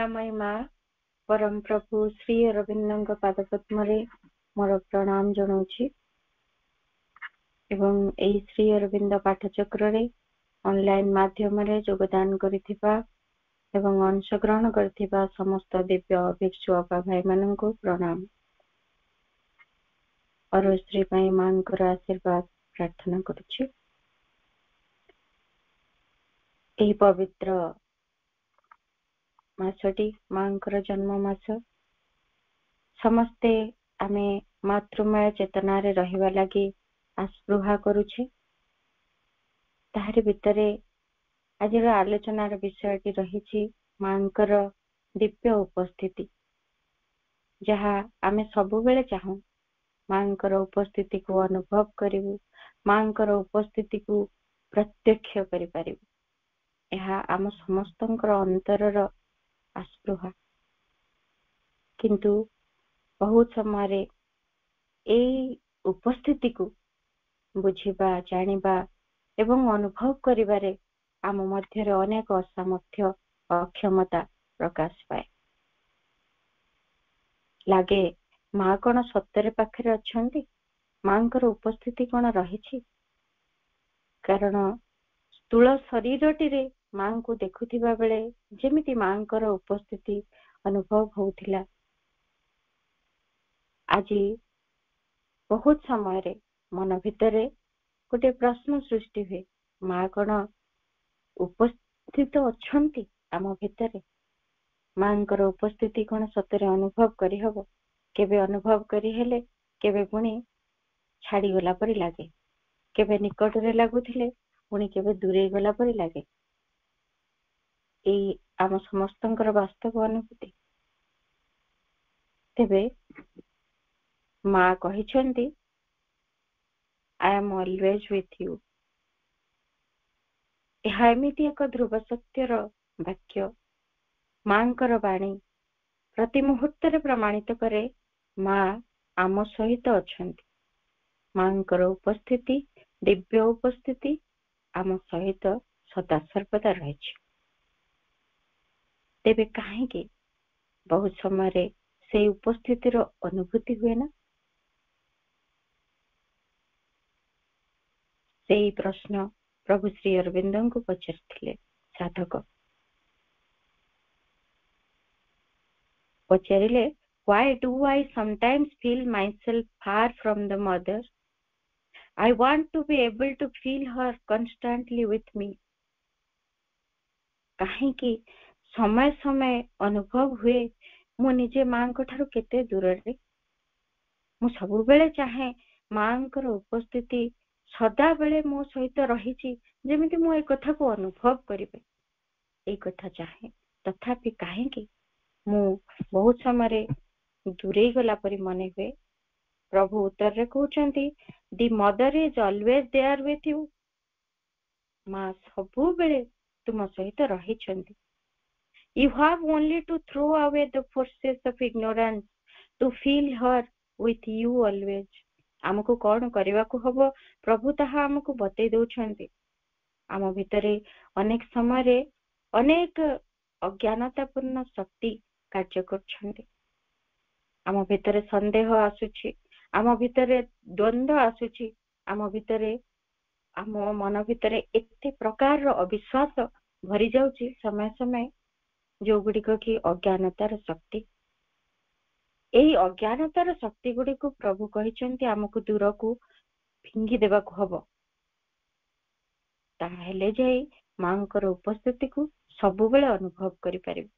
କରୁଣାମୟୀ ମା परम प्रभु श्री अरविंद पाद पद्म मोर प्रणाम जनाऊँछि एवं एही श्री अरविंद पाठचक्र रे ऑनलाइन माध्यम रे योगदान करिथिबा एवं अंशग्रहण करथिबा समस्त दिव्य भिक्षु अपा भाई माननकु प्रणाम और श्री भाई मानकर आशीर्वाद प्रार्थना करुछि। एही पवित्र मासटी मांकर जन्म मास समस्ते आमे मातृमय चेतना रे रहिबा लागि आस्पृहा करुछे। ताहारी भितरे आजिर आलोचनार विषयटी रहिछि मांकर दिव्य उपस्थिति, जहा आमे सबु बेले चाहू मांकर उपस्थिति को अनुभव करिवु, मांकर उपस्थिति को प्रत्यक्ष करि परिवु। एहा आम समस्तंकर अंतरर आस्पृहा, किंतु बहुत समय एई उपस्थिति को बुझिबा जानिबा एवं अनुभव करिबारे आम मध्य अनेक असामर्थ्य अक्षमता प्रकाश पाए। लागे माँ कौन सत्तरे पाखरे अछंती, मांकर उपस्थिति कौन रहिछि, कारण स्थूल शरीरटी मां को देखुथिबा बेले जेमिति मांकर उपस्थिति अनुभव होउथिला, आज बहुत समय मन भितरे गोटे प्रश्न सृष्टि हुए, माँ कौन उपस्थित अछंती आम भितरे, मांकर उपस्थिति कौन सतरे अनुभव करि हबो? केबे अनुभव करि हेले केबे पुणी छाड़ी गला परि लागे, केबे निकट रे लागुथिले पुणी केबे दूरे गला परि लागे। एई आम समस्तंकर वास्तव अनुभूति। तेबे माँ कहिछंती I am always with you. एहा एमिति एक ध्रुव सत्यर वाक्य मांकर वाणी प्रति मुहूर्त प्रमाणित करे माँ आम सहित अछंती। मांकर उपस्थिति, दिव्य उपस्थिति आम सहित सदा सर्वदा रहिछि। तेबे काहेकि बहुत समय से उपस्थितिर अनुभूति हुए ना? सेही प्रश्न प्रभु श्री अरविंद को पचारिथिले साधक। पचारिले, why do I sometimes feel myself far from the mother? I want to be able to feel her constantly with me. काहेकि समय समय अनुभव हुए मु निजे मां को ठारू केते दूर रे। मु सबु बेले चाहे मांकर उपस्थिति सदा बेले मो सहित रहिछि, जेमिति मु ए कथा को अनुभव करिबे, ए कथा चाहे। तथापि काहेकि मु बहुत समय दूरे गला परि मने हुए? प्रभु उत्तर रे कहउचंती, the mother is always there with you. मां सबु बेले तुम सहित रहिछंती। You have only to throw away the forces of ignorance to feel her with you always. आमको कौन करवा को हबो? प्रभु ताहा आमको बतै दउछंती। आम भितरे अनेक समय अनेक अज्ञानतापूर्ण शक्ति कार्य करछंती। आम भितरे संदेह आसुछि, आम भितरे द्वंद्व आसुछि, आम भितरे आम मन भितरे एते प्रकार अविश्वास भरी जाउछि समय समय, जो गुड़िक कि अज्ञानतार शक्ति। एही अज्ञानतार शक्ति गुड़ी को प्रभु कहिछंती आमको दूर को फिंगी देबा को हबो। ताहेले जाई मांकर उपस्थिति को सबु बेले अनुभव करि परिबे।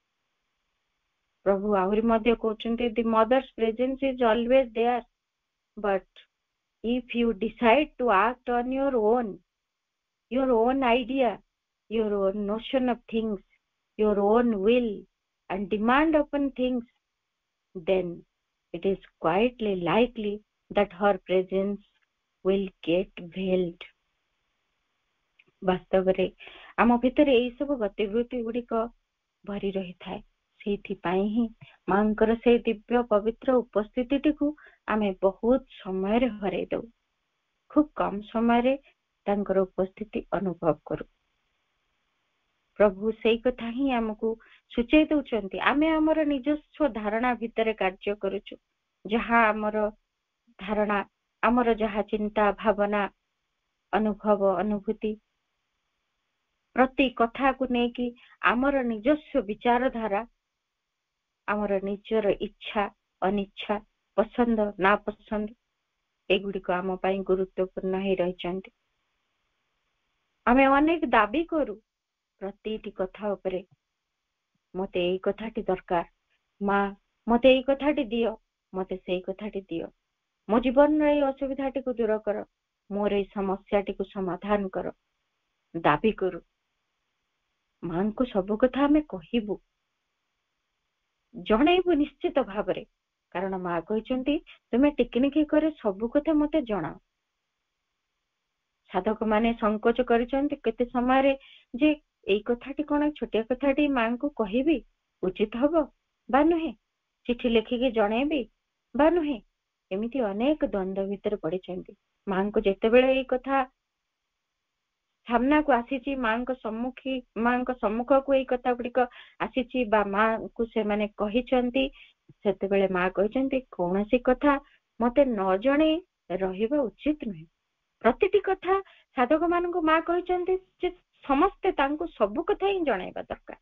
प्रभु आहुरी मध्य कहउचंती, the mother's presence is always there, but if you decide to act on your own idea, your own notion of things, your own will and demand upon things, then it is quite likely that her presence will get veiled. वास्तव रे आम भितरे एई सब गतिविधि गुड़िक भरी रही थाए। सेथि पाई ही मांकर से दिव्य पवित्र उपस्थिति को आमे बहुत समय रे हरै दउ, खूब कम समय रे तांकर उपस्थिति अनुभव करू। प्रभु सेई कथा ही हमकु सूचय दउचंती आमे हमर निजस्व धारणा भितरे कार्य करूछु जहा हमर धारणा हमर जहा चिंता भावना अनुभव अनुभूति प्रति कथा को नेकी हमर निजस्व विचारधारा हमर निजर इच्छा अनिच्छा पसंद ना पसंद एगुडी को आम पाई गुरुत्वपूर्ण ही रहिचंती आमे अनेक दाबी करू प्रति कथा उपरे मते एई कथाटी दरकार मां मते एई कथाटी दियो मते सेई कथाटी दियो मो जीवन रे असुविधाटी को दूर कर मोर एई समस्याटी को समाधान कर दाबी करू मां को सब कथा हमें कहिबू जणैबू निश्चित भावरे कारण मां कहिचंती तुमे टिकनिकी करे सब कथा मते जणाओ साधक माने संकोच करिचंती केते समय रे जे एई कथाटी कोन छोटिया कथाटी मां को कहिबी उचित हबो बा नहे चिठी लेखि के जणैबी बा नहे एमिति अनेक द्वंद्व भीतर पड़िचंती मां को जेते बेले एई कथा सामना को आसीची मां को सम्मुख को एई कथा गुडी को आसीची बा मां को से माने कहिचंती सेते बेले मां कहिचंती कोनोसी कथा मते न जणे रहिबा उचित नहे प्रतिटी कथा साधक मान को मां कहिचंती जे समस्त तांको सब कथा ही जणाइबा दरकार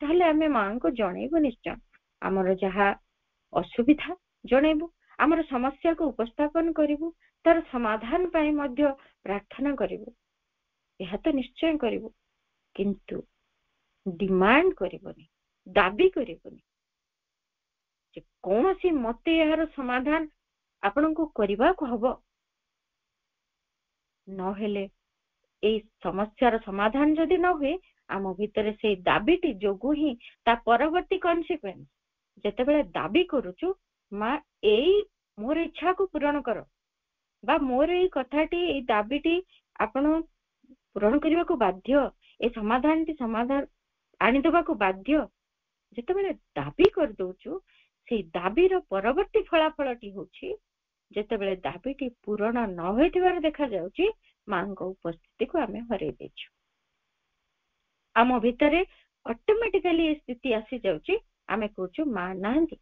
ताहले हमें मां को जणैबो निश्चय हमर जहा असुविधा जणैबो हमर समस्या को उपस्थापन करिवु तार समाधान पाई मध्य प्रार्थना करिवु यह तो निश्चय करिवु किंतु डिमांड करिवनी दाबी करिवनी जे कोनोसी मते यार समाधान आपन को करिबा को हबो न हेले ए समस्यार समाधान जदि न हुए आम भितर से दाबीटी जोगु ही ता परवर्ती कॉन्सिक्वेंस जेते बेले दाबी करूचु मां एई मोर इच्छा को पूर्ण करो बा मोर एई कथाटी एई दाबीटी आपण पूर्ण करबा को बाध्य ए समाधानटी समाधान आनी देबा को बाध्य जेते बेले दाबी कर दोचु से दाबीर परवर्ती फलाफलटी होची जेते बेले दाबीटी पूर्ण न होइतिबार देखा जाउची मां को उपस्थिति को आमे हरै देछु आम भितरे ऑटोमेटिकली ए स्थिति आसी जाउची आमे कहूचु मां नांदी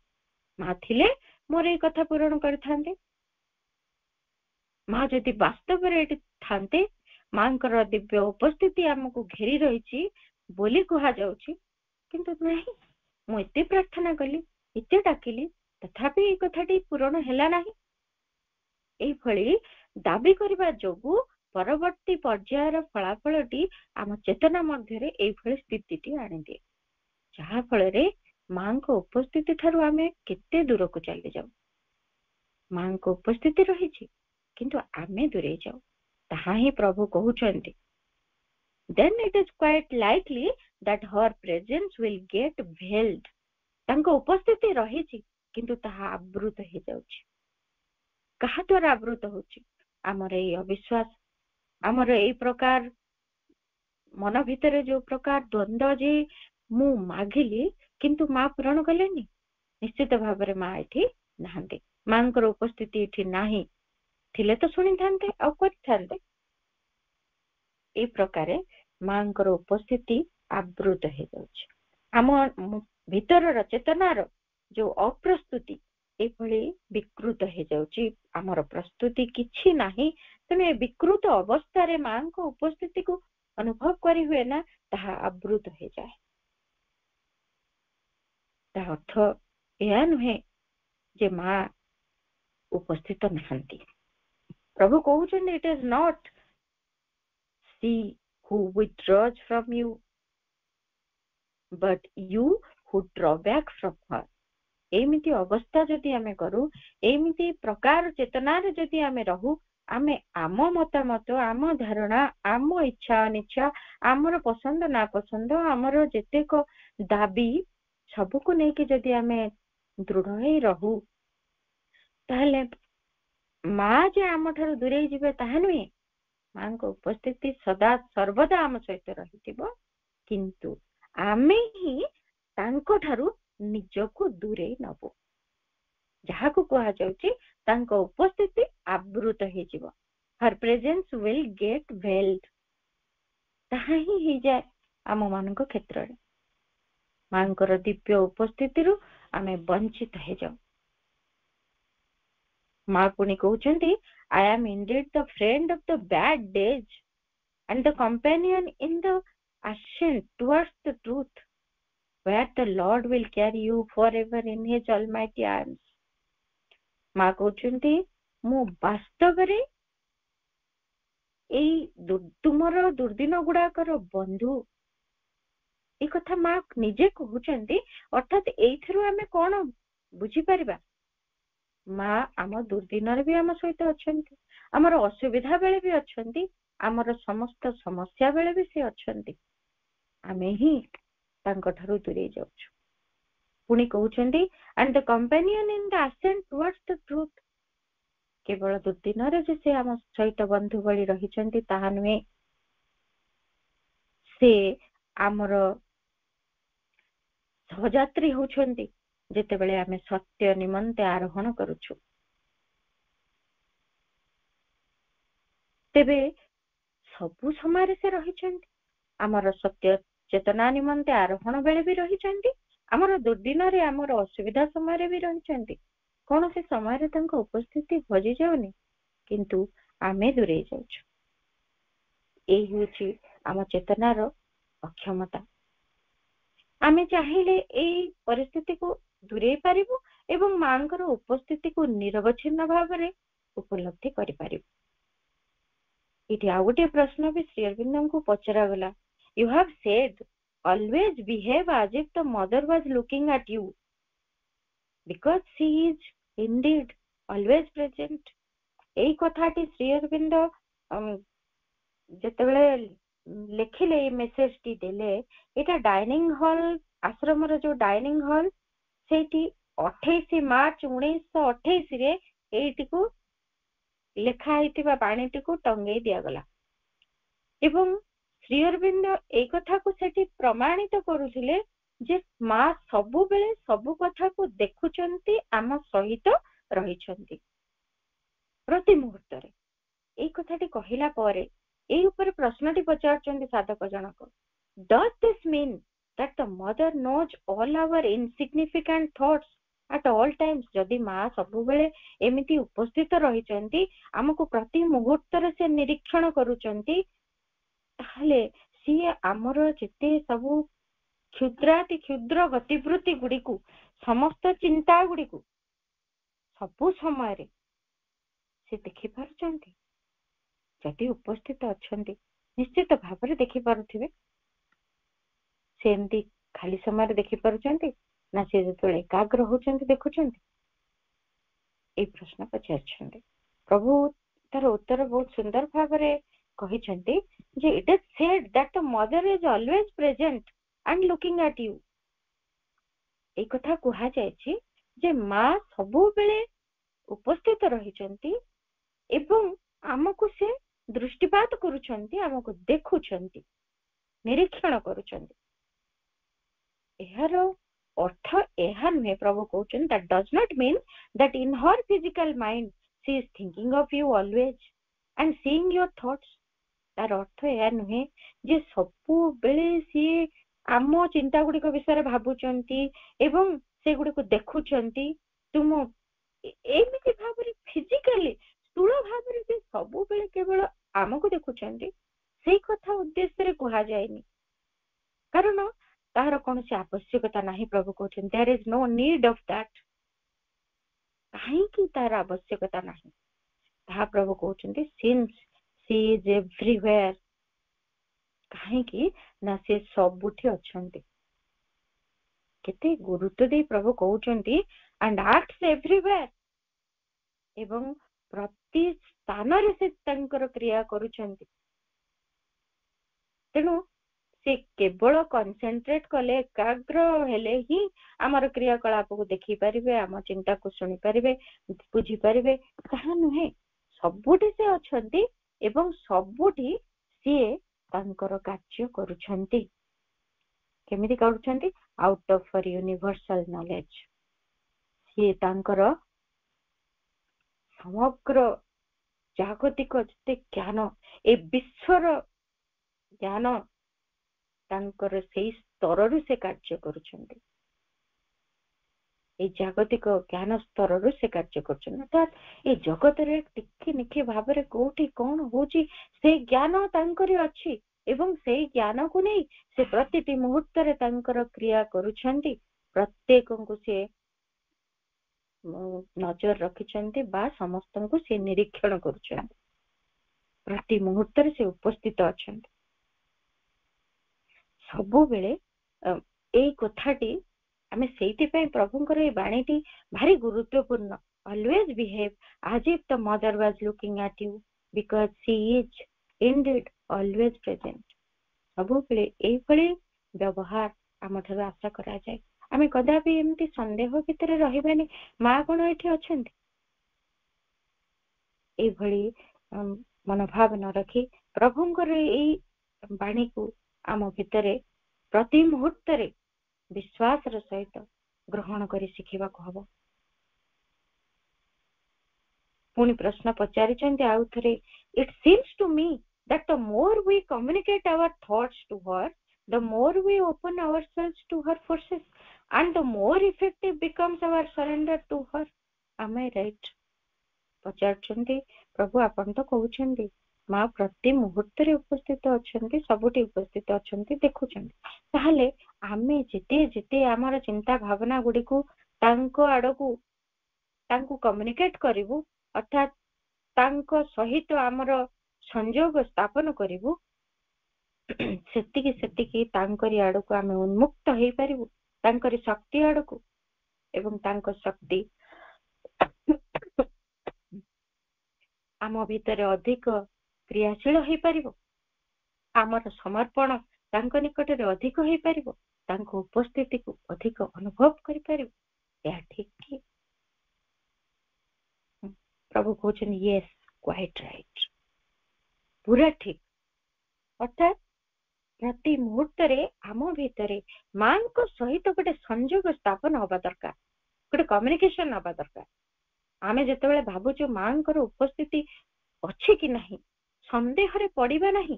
मां थिले मोर ए कथा पूर्ण करथांते मां जदि वास्तव रे एटी थांते मांकर दिव्य उपस्थिति हमको घेरी रहिची बोली कहा जाउची किंतु नहीं मु एते प्रार्थना कली एते डाकिली तथापि ए कथाटी पूर्ण हैला नाही एई फळी दाबी करबा जोगु परवर्ती पर्यायर फलाफलटी आम चेतना मध्य रे एई फळी स्थितिटी आनी दिए जहा फळ रे मां को उपस्थिति थारु आमे केते दूर को चली जाऊ मां को उपस्थिति रहिची किंतु आमे दूरे जाऊ ताहा ही प्रभु कहउचंती then it is quite likely that her presence will get veiled तांको उपस्थिति रहिची किंतु ताहा आवृत हे जाउची कहा द्वारा आवृत होची हमर ए अविश्वास हमर ए प्रकार मन भितरे जो प्रकार द्वंद्व जे मु मागिली किंतु मां पूर्ण कलेनी निश्चित भाबरे मां एठी नाहंती मांकर उपस्थिति एठी नाही थिले तो सुनि थांते आ कोइ थांते ए प्रकारे मांकर उपस्थिति आवृत हे जाउची हम भीतर चेतनार जो अप्रस्तुति ए भली विकृत हे जाउची हमर प्रस्तुति किछि नाही तने विकृत अवस्था रे मां को उपस्थिति को अनुभव करी हुए ना ताहा आवृत हे जाए ता अर्थ एया नुहे जे मां उपस्थित नहंती प्रभु कहउछन it is not she who withdraws from you but you who draw back from her एमिति अवस्था जदि आमे करू एमिति प्रकार चेतना रे जदि आमे रहू आमे आम मतामत आम धारणा आम इच्छा अनिच्छा आमर पसंद ना पसंद आमर जेतेक दाबी सबको नेकी जदि आमे दृढ़ हे रहू ताहले मां जे आम ठारू दूरे जिबे ताहा नुहे मां को उपस्थिति सदा सर्वदा आम सहित रहिथिबो किंतु आमे ही तांको ठारू निजको दूरे नबो जहा को कहा जाउची तांको उपस्थिति आवृत हे जिवो her presence will get weld ताहा ही जाए ଆମ ମାନଙ୍କ କ୍ଷେତ୍ରରେ ମାଙ୍କର ଦିବ୍ୟ ଉପସ୍ଥିତିରୁ ଆମେ ବଞ୍ଚିତ ହେଇଯାଉ। ମା ପୁଣି କହୁଛନ୍ତି, I am indeed the friend of the bad days and the companion in the ascent towards the truth, where the Lord will carry you forever in his almighty arms. ମା କହୁଛନ୍ତି, ମୁଁ ବାସ୍ତବରେ ଏଇ ତୁମର ଦୁର୍ଦିନ ଗୁଡାକର ବନ୍ଧୁ। ଏ କଥା ମା ନିଜେ କହୁଛନ୍ତି। ଅର୍ଥାତ ଏଇଥିରୁ ଆମେ କଣ ବୁଝିପାରିବା? ମା ଆମ ଦୁର୍ଦିନରେ ବି ଆମ ସହିତ ଅଛନ୍ତି, ଆମର ଅସୁବିଧା ବେଳେ ବି ଅଛନ୍ତି, ଆମର ସମସ୍ତ ସମସ୍ୟା ବେଳେ ବି ସେ ଅଛନ୍ତି। ଆମେ ହିଁ ତାଙ୍କ ଠାରୁ ଦୂରେଇ ଯାଉଛୁ। ପୁଣି କହୁଛନ୍ତି, and the companion in the ascent towards the truth. କେବଳ ଦୁର୍ଦିନରେ ଯେ ସେ ଆମ ସହିତ ବନ୍ଧୁ ଭଳି ରହିଛନ୍ତି ତାହା ନୁହେଁ, ସେ ଆମର ସହଯାତ୍ରୀ ହଉଛନ୍ତି ଯେତେବେଳେ ଆମେ ସତ୍ୟ ନିମନ୍ତେ ଆରୋହଣ କରୁଛୁ। ତେବେ ସବୁ ସମୟରେ ସେ ରହିଛନ୍ତି, ଆମର ସତ୍ୟ ଚେତନା ନିମନ୍ତେ ଆରୋହଣ ବେଳେ ବି ରହିଛନ୍ତି, ଆମର ଦୁର୍ଦିନରେ ଆମର ଅସୁବିଧା ସମୟରେ ବି ରହିଛନ୍ତି। କୌଣସି ସମୟରେ ତାଙ୍କ ଉପସ୍ଥିତି ଭଜି ଯାଉନି, କିନ୍ତୁ ଆମେ ଦୂରେଇ ଯାଉଛୁ। ଏଇ ହେଉଛି ଆମ ଚେତନାର ଅକ୍ଷମତା। ଆମେ ଚାହିଁଲେ ଏଇ ପରିସ୍ଥିତିକୁ ଦୂରେଇ ପାରିବୁ ଏବଂ ମାଙ୍କର ଉପସ୍ଥିତିକୁ ନିରବଚ୍ଛିନ୍ନ ଭାବରେ ଉପଲବ୍ଧି କରିପାରିବୁ। ଏଠି ଆଉ ଗୋଟିଏ ପ୍ରଶ୍ନ ବି Shri ଅରବିନ୍ଦଙ୍କୁ ପଚରାଗଲା, You have said always behave as if the mother was looking at you, because she is indeed always present. ଏଇ କଥାଟି ଶ୍ରୀ ଅରବିନ୍ଦ ଯେତେବେଳେ ଲେଖିଲେ, ଏଇ ମେସେଜଟି ଦେଲେ, ଏଇଟା ଡାଇନିଂ ହଲ୍, ଆଶ୍ରମର ଯୋଉ ଡାଇନିଂ ହଲ୍, ସେଇଠି 28 ମାର୍ଚ୍ଚ 1928 ଏଇଟିକୁ ଲେଖା ହେଇଥିବା ବାଣୀଟିକୁ ଟଙ୍ଗେଇ ଦିଆଗଲା ଏବଂ ଶ୍ରୀ ଅରବିନ୍ଦ ଏଇ କଥାକୁ ସେଠି ପ୍ରମାଣିତ କରୁଥିଲେ ଯେ ମା ସବୁବେଳେ ସବୁ କଥାକୁ ଦେଖୁଛନ୍ତି, ଆମ ସହିତ ରହିଛନ୍ତି ପ୍ରତି ମୁହୂର୍ତ୍ତରେ। ଏଇ କଥାଟି କହିଲା ପରେ ଏଇ ଉପରେ ପ୍ରଶ୍ନଟି ପଚାରୁଛନ୍ତି ସାଧକ ଜଣକ, Does this mean that the mother knows all our insignificant thoughts at all times? ଯଦି ମା ସବୁବେଳେ ଏମିତି ଉପସ୍ଥିତ ରହିଛନ୍ତି, ଆମକୁ ପ୍ରତି ମୁହୂର୍ତ୍ତରେ ସେ ନିରୀକ୍ଷଣ କରୁଛନ୍ତି, ତାହେଲେ ସିଏ ଆମର ଯେତେ ସବୁ କ୍ଷୁଦ୍ରାତି କ୍ଷୁଦ୍ର ଗତିବୃତ୍ତି ଗୁଡିକୁ, ସମସ୍ତ ଚିନ୍ତା ଗୁଡିକୁ ସବୁ ସମୟରେ ସେ ଦେଖିପାରୁଛନ୍ତି। ଯଦି ଉପସ୍ଥିତ ଅଛନ୍ତି, ନିଶ୍ଚିତ ଭାବରେ ଦେଖିପାରୁଥିବେ। ସେ ଏମିତି ଖାଲି ସମୟରେ ଦେଖିପାରୁଛନ୍ତି ନା ସେ ଯେତେବେଳେ ଏକାଗ୍ର ହଉଛନ୍ତି ଦେଖୁଛନ୍ତି? ଏଇ ପ୍ରଶ୍ନ ପଚାରିଛନ୍ତି। ପ୍ରଭୁ ତାର ଉତ୍ତର ବହୁତ ସୁନ୍ଦର ଭାବରେ କହିଛନ୍ତି ଯେ it is said that the mother is always present and looking at you. ଏଇ କଥା କୁହାଯାଇଛି ଯେ ମା ସବୁବେଳେ ଉପସ୍ଥିତ ରହିଛନ୍ତି ଏବଂ ଆମକୁ ସେ ଦୃଷ୍ଟିପାତ କରୁଛନ୍ତି, ଆମକୁ ଦେଖୁଛନ୍ତି, ନିରୀକ୍ଷଣ କରୁଛନ୍ତି। ଏହାର ଅର୍ଥ ଏହା ନୁହେଁ, ପ୍ରଭୁ କହୁଛନ୍ତି, that does not mean that in her physical mind she is thinking of you always and seeing your thoughts. ତାର ଅର୍ଥ ଏହା ନୁହେଁ ଯେ ସବୁବେଳେ ସିଏ ଆମ ଚିନ୍ତା ଗୁଡିକ ବିଷୟରେ ଭାବୁଛନ୍ତି ଏବଂ ସେଗୁଡିକୁ ଦେଖୁଛନ୍ତି। ତୁମ ଏମିତି ଭାବରେ ଫିଜିକାଲି ସ୍ଥୂଳ ଭାବରେ ସେ ସବୁବେଳେ କେବଳ ଆମକୁ ଦେଖୁଛନ୍ତି, ସେଇ କଥା ଉଦ୍ଦେଶ୍ୟରେ କୁହାଯାଏନି, କାରଣ ତାହାର କୌଣସି ଆବଶ୍ୟକତା ନାହିଁ। ପ୍ରଭୁ କହୁଛନ୍ତି there is no need of that. କାହିଁକି ତାର ଆବଶ୍ୟକତା ନାହିଁ ତାହା ପ୍ରଭୁ କହୁଛନ୍ତି, since she is everywhere. କାହିଁକି ନା ସେ ସବୁଠି ଅଛନ୍ତି। କେତେ ଗୁରୁତ୍ୱ ଦେଇ ପ୍ରଭୁ କହୁଛନ୍ତି and acts everywhere, ଏବଂ ପ୍ରତି ସ୍ଥାନରେ ସେ ତାଙ୍କର କ୍ରିୟା କରୁଛନ୍ତି। ତେଣୁ ସେ କେବଳ କନସେନ୍ଟ୍ରେଟ କଲେ, ଏକାଗ୍ର ହେଲେ ହିଁ ଆମର କ୍ରିୟାକଳାପକୁ ଦେଖିପାରିବେ, ଆମ ଚିନ୍ତାକୁ ଶୁଣିପାରିବେ, ବୁଝିପାରିବେ, ତାହା ନୁହେଁ। ସବୁଠି ସେ ଅଛନ୍ତି ଏବଂ ସବୁଠି ସିଏ ତାଙ୍କର କାର୍ଯ୍ୟ କରୁଛନ୍ତି। କେମିତି କରୁଛନ୍ତି? Out of universal knowledge. ସିଏ ତାଙ୍କର ସମଗ୍ର ଜାଗତିକ ଯେତେ ଜ୍ଞାନ, ଏ ବିଶ୍ୱର ଜ୍ଞାନ ତାଙ୍କର ସେଇ ସ୍ତରରୁ ସେ କାର୍ଯ୍ୟ କରୁଛନ୍ତି, ଏଇ ଜାଗତିକ ଜ୍ଞାନ ସ୍ତରରୁ ସେ କାର୍ଯ୍ୟ କରୁଛନ୍ତି। ଅର୍ଥାତ୍ ଏଇ ଜଗତରେ ଟିକେ ନିଖେ ଭାବରେ କୋଉଠି କଣ ହଉଛି ସେଇ ଜ୍ଞାନ ତାଙ୍କରି ଅଛି, ଏବଂ ସେଇ ଜ୍ଞାନକୁ ନେଇ ସେ ପ୍ରତିଟି ମୁହୂର୍ତ୍ତରେ ତାଙ୍କର କ୍ରିୟା କରୁଛନ୍ତି। ପ୍ରତ୍ୟେକଙ୍କୁ ସେ ନଜର ରଖିଛନ୍ତି ବା ସମସ୍ତଙ୍କୁ ସେ ନିରୀକ୍ଷଣ କରୁଛନ୍ତି, ପ୍ରତି ମୁହୂର୍ତ୍ତରେ ସେ ଉପସ୍ଥିତ ଅଛନ୍ତି। ସବୁବେଳେ ଏଇ କଥାଟି ଆମେ ସେଇଥିପାଇଁ ପ୍ରଭୁଙ୍କର ଏଇ ବାଣୀଟି ଭାରି ଗୁରୁତ୍ୱପୂର୍ଣ୍ଣ। Always behave as if the mother was looking at you because she is indeed always present। ସବୁବେଳେ ଏଇଭଳି ବ୍ୟବହାର ଆମଠାରୁ ଆଶା କରାଯାଏ। ଆମେ କଦାପି ଏମିତି ସନ୍ଦେହ ଭିତରେ ରହିବାନି, ମା କଣ ଏଠି ଅଛନ୍ତି, ଏଇଭଳି ମନୋଭାବ ନ ରଖି ପ୍ରଭୁଙ୍କର ଏଇ ବାଣୀକୁ ଆମ ଭିତରେ ପ୍ରତି ମୁହୂର୍ତ୍ତରେ ବିଶ୍ୱାସର ସହିତ ଗ୍ରହଣ କରି ଶିଖିବାକୁ ହବ। ପୁଣି ପ୍ରଶ୍ନ ପଚାରିଛନ୍ତି ଆଉ ଥରେ, it seems to me that the more we communicate our thoughts to her, the more we open ourselves to her forces and the more effective becomes our surrender to her। Am I right? ପଚାରୁଛନ୍ତି, ପ୍ରଭୁ ଆପଣ ତ କହୁଛନ୍ତି ମା ପ୍ରତି ମୁହୂର୍ତ୍ତରେ ଉପସ୍ଥିତ ଅଛନ୍ତି, ସବୁଠି ଉପସ୍ଥିତ ଅଛନ୍ତି, ଦେଖୁଛନ୍ତି, ତାହେଲେ ଆମେ ଯେତେ ଯେତେ ଆମର ଚିନ୍ତା ଭାବନା ଗୁଡିକୁ ତାଙ୍କ ଆଡକୁ ତାଙ୍କୁ କମ୍ୟୁନିକେଟ କରିବୁ, ଅର୍ଥାତ୍ ତାଙ୍କ ସହିତ ଆମର ସଂଯୋଗ ସ୍ଥାପନ କରିବୁ, ସେତିକି ସେତିକି ତାଙ୍କରି ଆଡକୁ ଆମେ ଉନ୍ମୁକ୍ତ ହେଇପାରିବୁ, ତାଙ୍କରି ଶକ୍ତି ଆଡକୁ, ଏବଂ ତାଙ୍କ ଶକ୍ତି ଆମ ଭିତରେ ଅଧିକ କ୍ରିୟାଶୀଳ ହେଇପାରିବ, ଆମର ସମର୍ପଣ ତାଙ୍କ ନିକଟରେ ଅଧିକ ହେଇପାରିବ, ତାଙ୍କ ଉପସ୍ଥିତିକୁ ଅଧିକ ଅନୁଭବ କରିପାରିବ। ଏହା ଠିକ କି? ପ୍ରଭୁ କହୁଛନ୍ତି ୟେସ୍, କ୍ୱାଇଟ୍ ରାଇଟ୍, ପୁରା ଠିକ। ଅର୍ଥାତ୍ ପ୍ରତି ମୁହୂର୍ତ୍ତରେ ଆମ ଭିତରେ ମାଙ୍କ ସହିତ ଗୋଟେ ସଂଯୋଗ ସ୍ଥାପନ ହବା ଦରକାର, ଗୋଟେ କମ୍ୟୁନିକେସନ ହବା ଦରକାର। ଆମେ ଯେତେବେଳେ ଭାବୁଛୁ ମାଙ୍କର ଉପସ୍ଥିତି ଅଛି କି ନାହିଁ, ସନ୍ଦେହରେ ପଡିବା ନାହିଁ,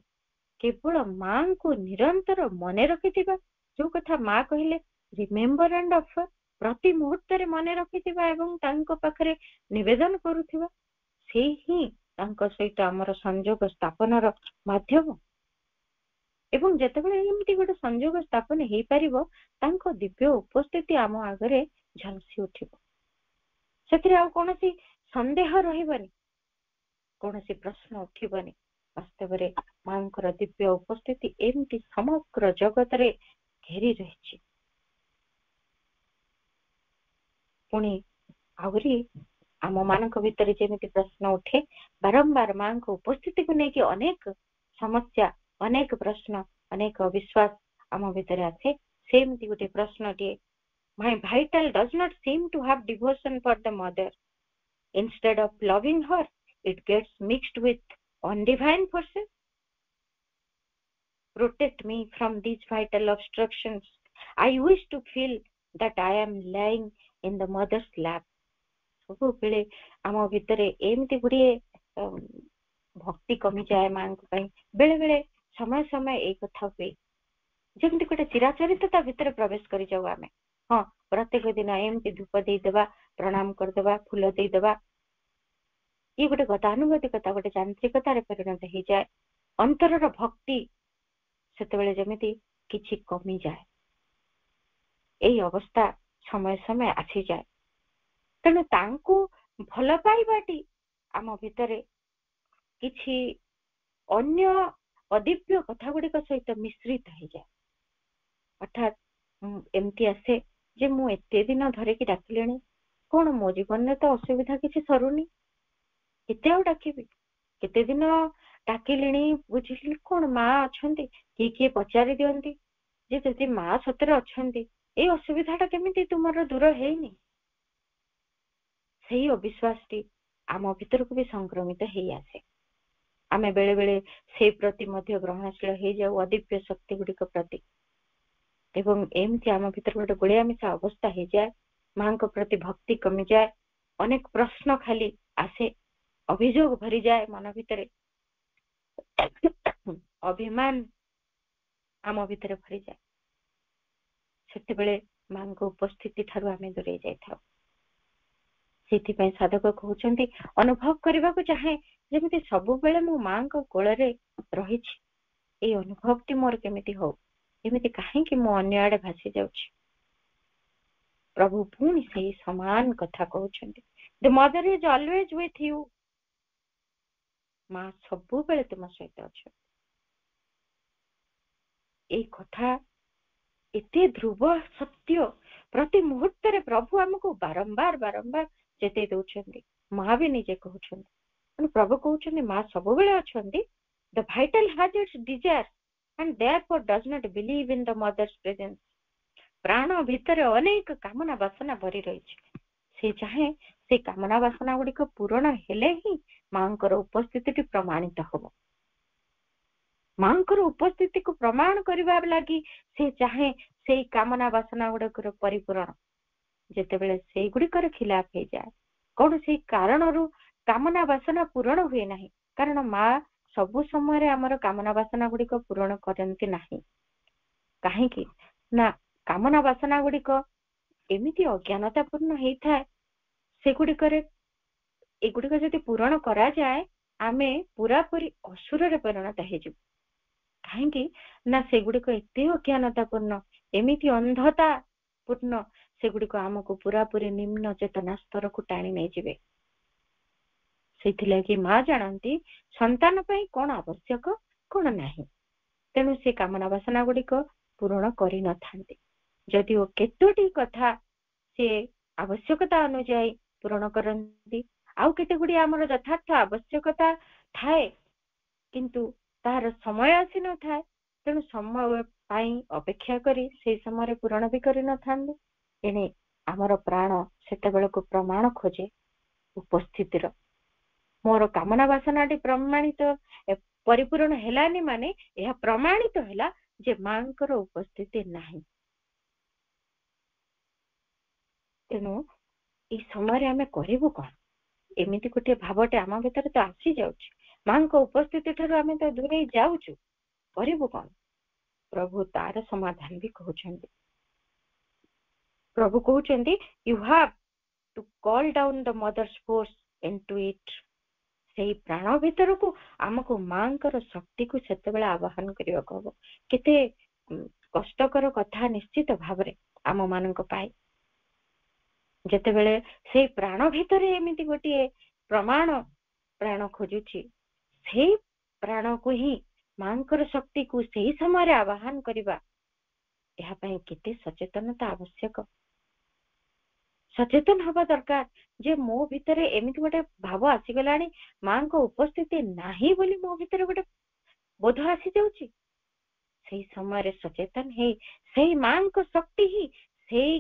କେବଳ ମାଙ୍କୁ ନିରନ୍ତର ମନେ ରଖିଥିବା, ଯୋଉ କଥା ମା କହିଲେ ରିମେମ୍ବର ଆଣ୍ଡ ଅଫର, ପ୍ରତି ମୁହୂର୍ତ୍ତରେ ମନେ ରଖିଥିବା ଏବଂ ତାଙ୍କ ପାଖରେ ନିବେଦନ କରୁଥିବା, ସେଇ ହିଁ ତାଙ୍କ ସହିତ ଆମର ସଂଯୋଗ ସ୍ଥାପନର ମାଧ୍ୟମ। ଏବଂ ଯେତେବେଳେ ଏମିତି ଗୋଟେ ସଂଯୋଗ ସ୍ଥାପନ ହେଇପାରିବ, ତାଙ୍କ ଦିବ୍ୟ ଉପସ୍ଥିତି ଆମ ଆଗରେ ଝଲସି ଉଠିବ, ସେଥିରେ ଆଉ କୌଣସି ସନ୍ଦେହ ରହିବନି, କୌଣସି ପ୍ରଶ୍ନ ଉଠିବନି। ବାସ୍ତବରେ ମାଙ୍କର ଦିବ୍ୟ ଉପସ୍ଥିତି ଏମିତି ସମଗ୍ର ଜଗତରେ ଘେରି ରହିଛି। ପୁଣି ଆହୁରି ଆମ ମାନଙ୍କ ଭିତରେ ଯେମିତି ପ୍ରଶ୍ନ ଉଠେ, ବାରମ୍ବାର ମାଙ୍କ ଉପସ୍ଥିତିକୁ ନେଇକି ଅନେକ ସମସ୍ୟା, ଅନେକ ପ୍ରଶ୍ନ, ଅନେକ ଅବିଶ୍ୱାସ ଆମ ଭିତରେ ଆସେ, ସେମିତି ଗୋଟେ ପ୍ରଶ୍ନଟିଏ, my vital does not seem to have devotion for the mother, instead of loving her it gets mixed with undivine forces, protect me from these vital obstructions, I wish to feel that I am lying in the mother's lap। ସବୁବେଳେ ଆମ ଭିତରେ ଏମିତି ଗୁଡିଏ ଭକ୍ତି କମିଯାଏ ମାଙ୍କ ପାଇଁ, ବେଳେ ବେଳେ ସମୟ ସମୟ ଏଇ କଥା ହୁଏ, ଯେମିତି ଗୋଟେ ଚିରାଚରିତ ତା ଭିତରେ ପ୍ରବେଶ କରିଯାଉ ଆମେ। ହଁ, ପ୍ରତ୍ୟେକ ଦିନ ଏମିତି ଧୂପ ଦେଇଦେବା, ପ୍ରଣାମ କରିଦେବା, ଫୁଲ ଦେଇଦେବା, ଇଏ ଗୋଟେ ଗତାନୁଗତିକତା, ଗୋଟେ ଯାନ୍ତ୍ରିକତାରେ ପରିଣତ ହେଇଯାଏ। ଅନ୍ତରର ଭକ୍ତି ସେତେବେଳେ ଯେମିତି କିଛି କମିଯାଏ, ଏଇ ଅବସ୍ଥା ସମୟ ସମୟ ଆସିଯାଏ। ତେଣୁ ତାଙ୍କୁ ଭଲ ପାଇବାଟି ଆମ ଭିତରେ କିଛି ଅନ୍ୟ ଅଦିବ୍ୟ କଥା ଗୁଡିକ ସହିତ ମିଶ୍ରିତ ହେଇଯାଏ। ଅର୍ଥାତ୍ ଏମିତି ଆସେ ଯେ ମୁଁ ଏତେ ଦିନ ଧରିକି ଡାକିଲେଣି, କଣ ମୋ ଜୀବନରେ ତ ଅସୁବିଧା କିଛି ସରୁନି, କେତେ ଆଉ ଡାକିବି, କେତେ ଦିନ ଡାକିଲିଣି, ବୁଝିଲି କଣ ମା ଅଛନ୍ତି, କିଏ କିଏ ପଚାରି ଦିଅନ୍ତି ଯେ ଯଦି ମା ସତରେ ଅଛନ୍ତି, ଏଇ ଅସୁବିଧାଟା କେମିତି ତୁମର ଦୂର ହେଇନି। ସେଇ ଅବିଶ୍ୱାସଟି ଆମ ଭିତରକୁ ବି ସଂକ୍ରମିତ ହେଇ ଆସେ। ଆମେ ବେଳେ ବେଳେ ସେଇ ପ୍ରତି ମଧ୍ୟ ଗ୍ରହଣଶୀଳ ହେଇଯାଉ, ଅଦିବ୍ୟ ଶକ୍ତି ଗୁଡିକ ପ୍ରତି, ଏବଂ ଏମିତି ଆମ ଭିତରେ ଗୋଟେ ଗୋଳିଆ ମିଶା ଅବସ୍ଥା ହେଇଯାଏ, ମାଙ୍କ ପ୍ରତି ଭକ୍ତି କମିଯାଏ, ଅନେକ ପ୍ରଶ୍ନ ଖାଲି ଆସେ, ଅଭିଯୋଗ ଭରିଯାଏ ମନ ଭିତରେ, ଅଭିମାନ ଆମ ଭିତରେ ଭରିଯାଏ, ସେତେବେଳେ ମାଙ୍କ ଉପସ୍ଥିତି ଠାରୁ ଆମେ ଦୂରେଇ ଯାଇଥାଉ। ସେଥିପାଇଁ ସାଧକ କହୁଛନ୍ତି, ଅନୁଭବ କରିବାକୁ ଚାହେଁ ଯେମିତି ସବୁବେଳେ ମୁଁ ମାଙ୍କ କୋଳରେ ରହିଛି। ଏଇ ଅନୁଭବଟି ମୋର କେମିତି ହଉ, ଏମିତି କାହିଁକି ମୁଁ ଅନ୍ୟ ଆଡେ ଭାସି ଯାଉଛି। ପ୍ରଭୁ ପୁଣି ସେଇ ସମାନ କଥା କହୁଛନ୍ତି, ଦ ମଦର ଇଜ ଅଲୱେଜ ୱିଥ ୟୁ। ମା ସବୁବେଳେ ତୁମ ସହିତ ଅଛନ୍ତି। ଏଇ କଥା ଏତେ ଧ୍ରୁବ ସତ୍ୟ, ପ୍ରତି ମୁହୂର୍ତ୍ତରେ ପ୍ରଭୁ ଆମକୁ ବାରମ୍ବାର ବାରମ୍ବାର ଚେତେଇ ଦଉଛନ୍ତି। ମା ବି ନିଜେ କହୁଛନ୍ତି, ପ୍ରଭୁ କହୁଛନ୍ତି ମା ସବୁବେଳେ ଅଛନ୍ତି। The vital has its desire and therefore does not believe in the mother's presence. ପ୍ରାଣ ଭିତରେ ଅନେକ କାମନା ବାସନା ଭରି ରହିଛି, ସେ ଚାହେଁ ସେ କାମନା ବାସନା ଗୁଡିକ ପୂରଣ ହେଲେ ହିଁ ମାଙ୍କର ଉପସ୍ଥିତିଟି ପ୍ରମାଣିତ ହବ। ମାଙ୍କର ଉପସ୍ଥିତିକୁ ପ୍ରମାଣ କରିବା ଲାଗି ସେ ଚାହେଁ ସେଇ କାମନା ବାସନା ଗୁଡିକର ପରିପୂରଣ। ଯେତେବେଳେ ସେଇଗୁଡିକର ଖିଲାପ ହେଇଯାଏ, କୌଣସି କାରଣରୁ କାମନା ବାସନା ପୂରଣ ହୁଏ ନାହିଁ, କାରଣ ମା ସବୁ ସମୟରେ ଆମର କାମନା ବାସନା ଗୁଡିକ ପୂରଣ କରନ୍ତି ନାହିଁ। କାହିଁକି ନା କାମନା ବାସନା ଗୁଡିକ ଏମିତି ଅଜ୍ଞାନତାପୂର୍ଣ୍ଣ ହେଇଥାଏ, ସେଗୁଡିକରେ ଏଗୁଡିକ ଯଦି ପୂରଣ କରାଯାଏ ଆମେ ପୁରାପୁରି ଅସୁରରେ ପରିଣତ ହେଇଯିବୁ। କାହିଁକି ନା ସେଗୁଡିକ ଏତେ ଅଜ୍ଞାନତାପୂର୍ଣ୍ଣ, ଏମିତି ଅନ୍ଧତା ପୂର୍ଣ୍ଣ, ସେଗୁଡିକ ଆମକୁ ପୁରାପୁରି ନିମ୍ନ ଚେତନା ସ୍ତରକୁ ଟାଣି ନେଇଯିବେ। ସେଇଥିଲାଗି ମା ଜାଣନ୍ତି ସନ୍ତାନ ପାଇଁ କଣ ଆବଶ୍ୟକ କଣ ନାହିଁ, ତେଣୁ ସେ କାମନା ବାସନା ଗୁଡିକ ପୂରଣ କରିନଥାନ୍ତି। ଯଦିଓ କେତୋଟି କଥା ସେ ଆବଶ୍ୟକତା ଅନୁଯାୟୀ ପୂରଣ କରନ୍ତି, ଆଉ କେତେ ଗୁଡିଏ ଆମର ଯଥାର୍ଥ ଆବଶ୍ୟକତା ଥାଏ କିନ୍ତୁ ତାହାର ସମୟ ଆସିନଥାଏ, ତେଣୁ ସମୟ ପାଇଁ ଅପେକ୍ଷା କରି ସେଇ ସମୟରେ ପୂରଣ ବି କରିନଥାନ୍ତି। ଏଣେ ଆମର ପ୍ରାଣ ସେତେବେଳକୁ ପ୍ରମାଣ ଖୋଜେ ଉପସ୍ଥିତିର। ମୋର କାମନା ବାସନାଟି ପ୍ରମାଣିତ ପରିପୂରଣ ହେଲାନି ମାନେ ଏହା ପ୍ରମାଣିତ ହେଲା ଯେ ମାଙ୍କର ଉପସ୍ଥିତି ନାହିଁ। ତେଣୁ ଏଇ ସମୟରେ ଆମେ କରିବୁ କଣ? ଏମିତି ଗୋଟିଏ ଭାବଟେ ଆମ ଭିତରେ ତ ଆସି ଯାଉଛି, ମାଙ୍କ ଉପସ୍ଥିତି ଠାରୁ ଆମେ ତ ଦୂରେଇ ଯାଉଛୁ, କରିବୁ କଣ? ପ୍ରଭୁ ତାର ସମାଧାନ ବି କହୁଛନ୍ତି। ପ୍ରଭୁ କହୁଛନ୍ତି, you have to call down the mother's force into it. ସେଇ ପ୍ରାଣ ଭିତରକୁ ଆମକୁ ମାଙ୍କର ଶକ୍ତିକୁ ସେତେବେଳେ ଆବାହନ କରିବାକୁ ହବ। କେତେ କଷ୍ଟକର କଥା ନିଶ୍ଚିତ ଭାବରେ ଆମ ମାନଙ୍କ ପାଇଁ। ଯେତେବେଳେ ସେଇ ପ୍ରାଣ ଭିତରେ ଏମିତି ଗୋଟିଏ ପ୍ରମାଣ ପ୍ରାଣ ଖୋଜୁଛି, ସେଇ ପ୍ରାଣକୁ ହିଁ ମାଙ୍କର ଶକ୍ତିକୁ ସେଇ ସମୟରେ ଆବାହନ କରିବା, ଏହା ପାଇଁ କେତେ ସଚେତନତା ଆବଶ୍ୟକ। ସଚେତନ ହବା ଦରକାର ଯେ ମୋ ଭିତରେ ଏମିତି ଗୋଟେ ଭାବ ଆସିଗଲାଣି, ମାଙ୍କ ଉପସ୍ଥିତି ନାହିଁ ବୋଲି ମୋ ଭିତରେ ଗୋଟେ ବୋଧ ଆସିଯାଉଛି। ସେଇ ସମୟରେ ସଚେତନ ହେଇ ସେଇ ମାଙ୍କ ଶକ୍ତି ହିଁ ସେଇ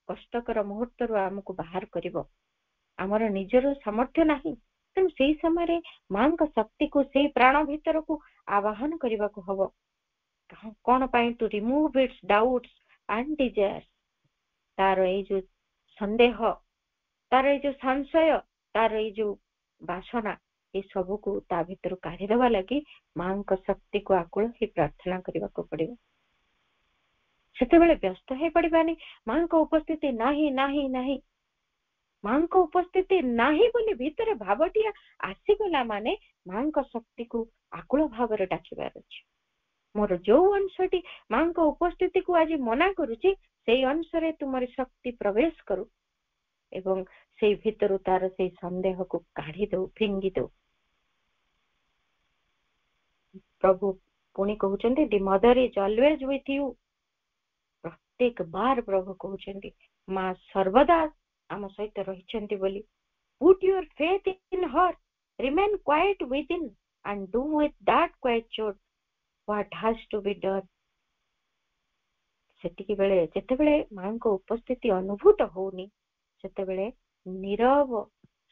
କଷ୍ଟକର ମୁହୂର୍ତ୍ତରୁ ଆମକୁ ବାହାର କରିବ। ଆମର ନିଜର ସାମର୍ଥ୍ୟ ନାହିଁ, ତେଣୁ ସେଇ ସମୟରେ ମାଙ୍କ ଶକ୍ତିକୁ ସେଇ ପ୍ରାଣ ଭିତରକୁ ଆବାହନ କରିବାକୁ ହବ। କଣ ପାଇଁ? To remove its doubts and desires. ତାର ଏଇ ଯୋଉ ସନ୍ଦେହ, ତାର ଏଇ ଯୋଉ ସଂଶୟ, ତାର ଏଇ ଯୋଉ ବାସନା, ଏ ସବୁକୁ ତା ଭିତରୁ କାଢିଦବା ଲାଗି ମାଙ୍କ ଶକ୍ତିକୁ ଆକୁଳ ହିଁ ପ୍ରାର୍ଥନା କରିବାକୁ ପଡିବ। ସେତେବେଳେ ବ୍ୟସ୍ତ ହେଇ ପଡିବାନି, ମାଙ୍କ ଉପସ୍ଥିତି ନାହିଁ ନାହିଁ ନାହିଁ। ମାଙ୍କ ଉପସ୍ଥିତି ନାହିଁ ବୋଲି ଭିତରେ ଭାବଟିଏ ଆସିଗଲା ମାନେ ମାଙ୍କ ଶକ୍ତିକୁ ଆକୁଳ ଭାବରେ ଡାକିବାର ଅଛି। ମୋର ଯୋଉ ଅଂଶଟି ମାଙ୍କ ଉପସ୍ଥିତିକୁ ଆଜି ମନା କରୁଛି, ସେଇ ଅଂଶରେ ତୁମର ଶକ୍ତି ପ୍ରବେଶ କରୁ ଏବଂ ସେଇ ଭିତରୁ ତାର ସେଇ ସନ୍ଦେହକୁ କାଢି ଦଉ, ଫିଙ୍ଗି ଦଉ। ପ୍ରଭୁ ପୁଣି କହୁଛନ୍ତି, ଦି ମଦର ଇଜ ଅଲୱେଜ ୱିଥ ୟୁ। ପ୍ରତ୍ୟେକ ବାର ପ୍ରଭୁ କହୁଛନ୍ତି ମା ସର୍ବଦା ଆମ ସହିତ ରହିଛନ୍ତି ବୋଲି। Put your faith in her, remain quiet within and do with that quietude what has to be done. ସେତିକି ବେଳେ ଯେତେବେଳେ ମାଙ୍କ ଉପସ୍ଥିତି ଅନୁଭୂତ ହଉନି, ସେତେବେଳେ ନୀରବ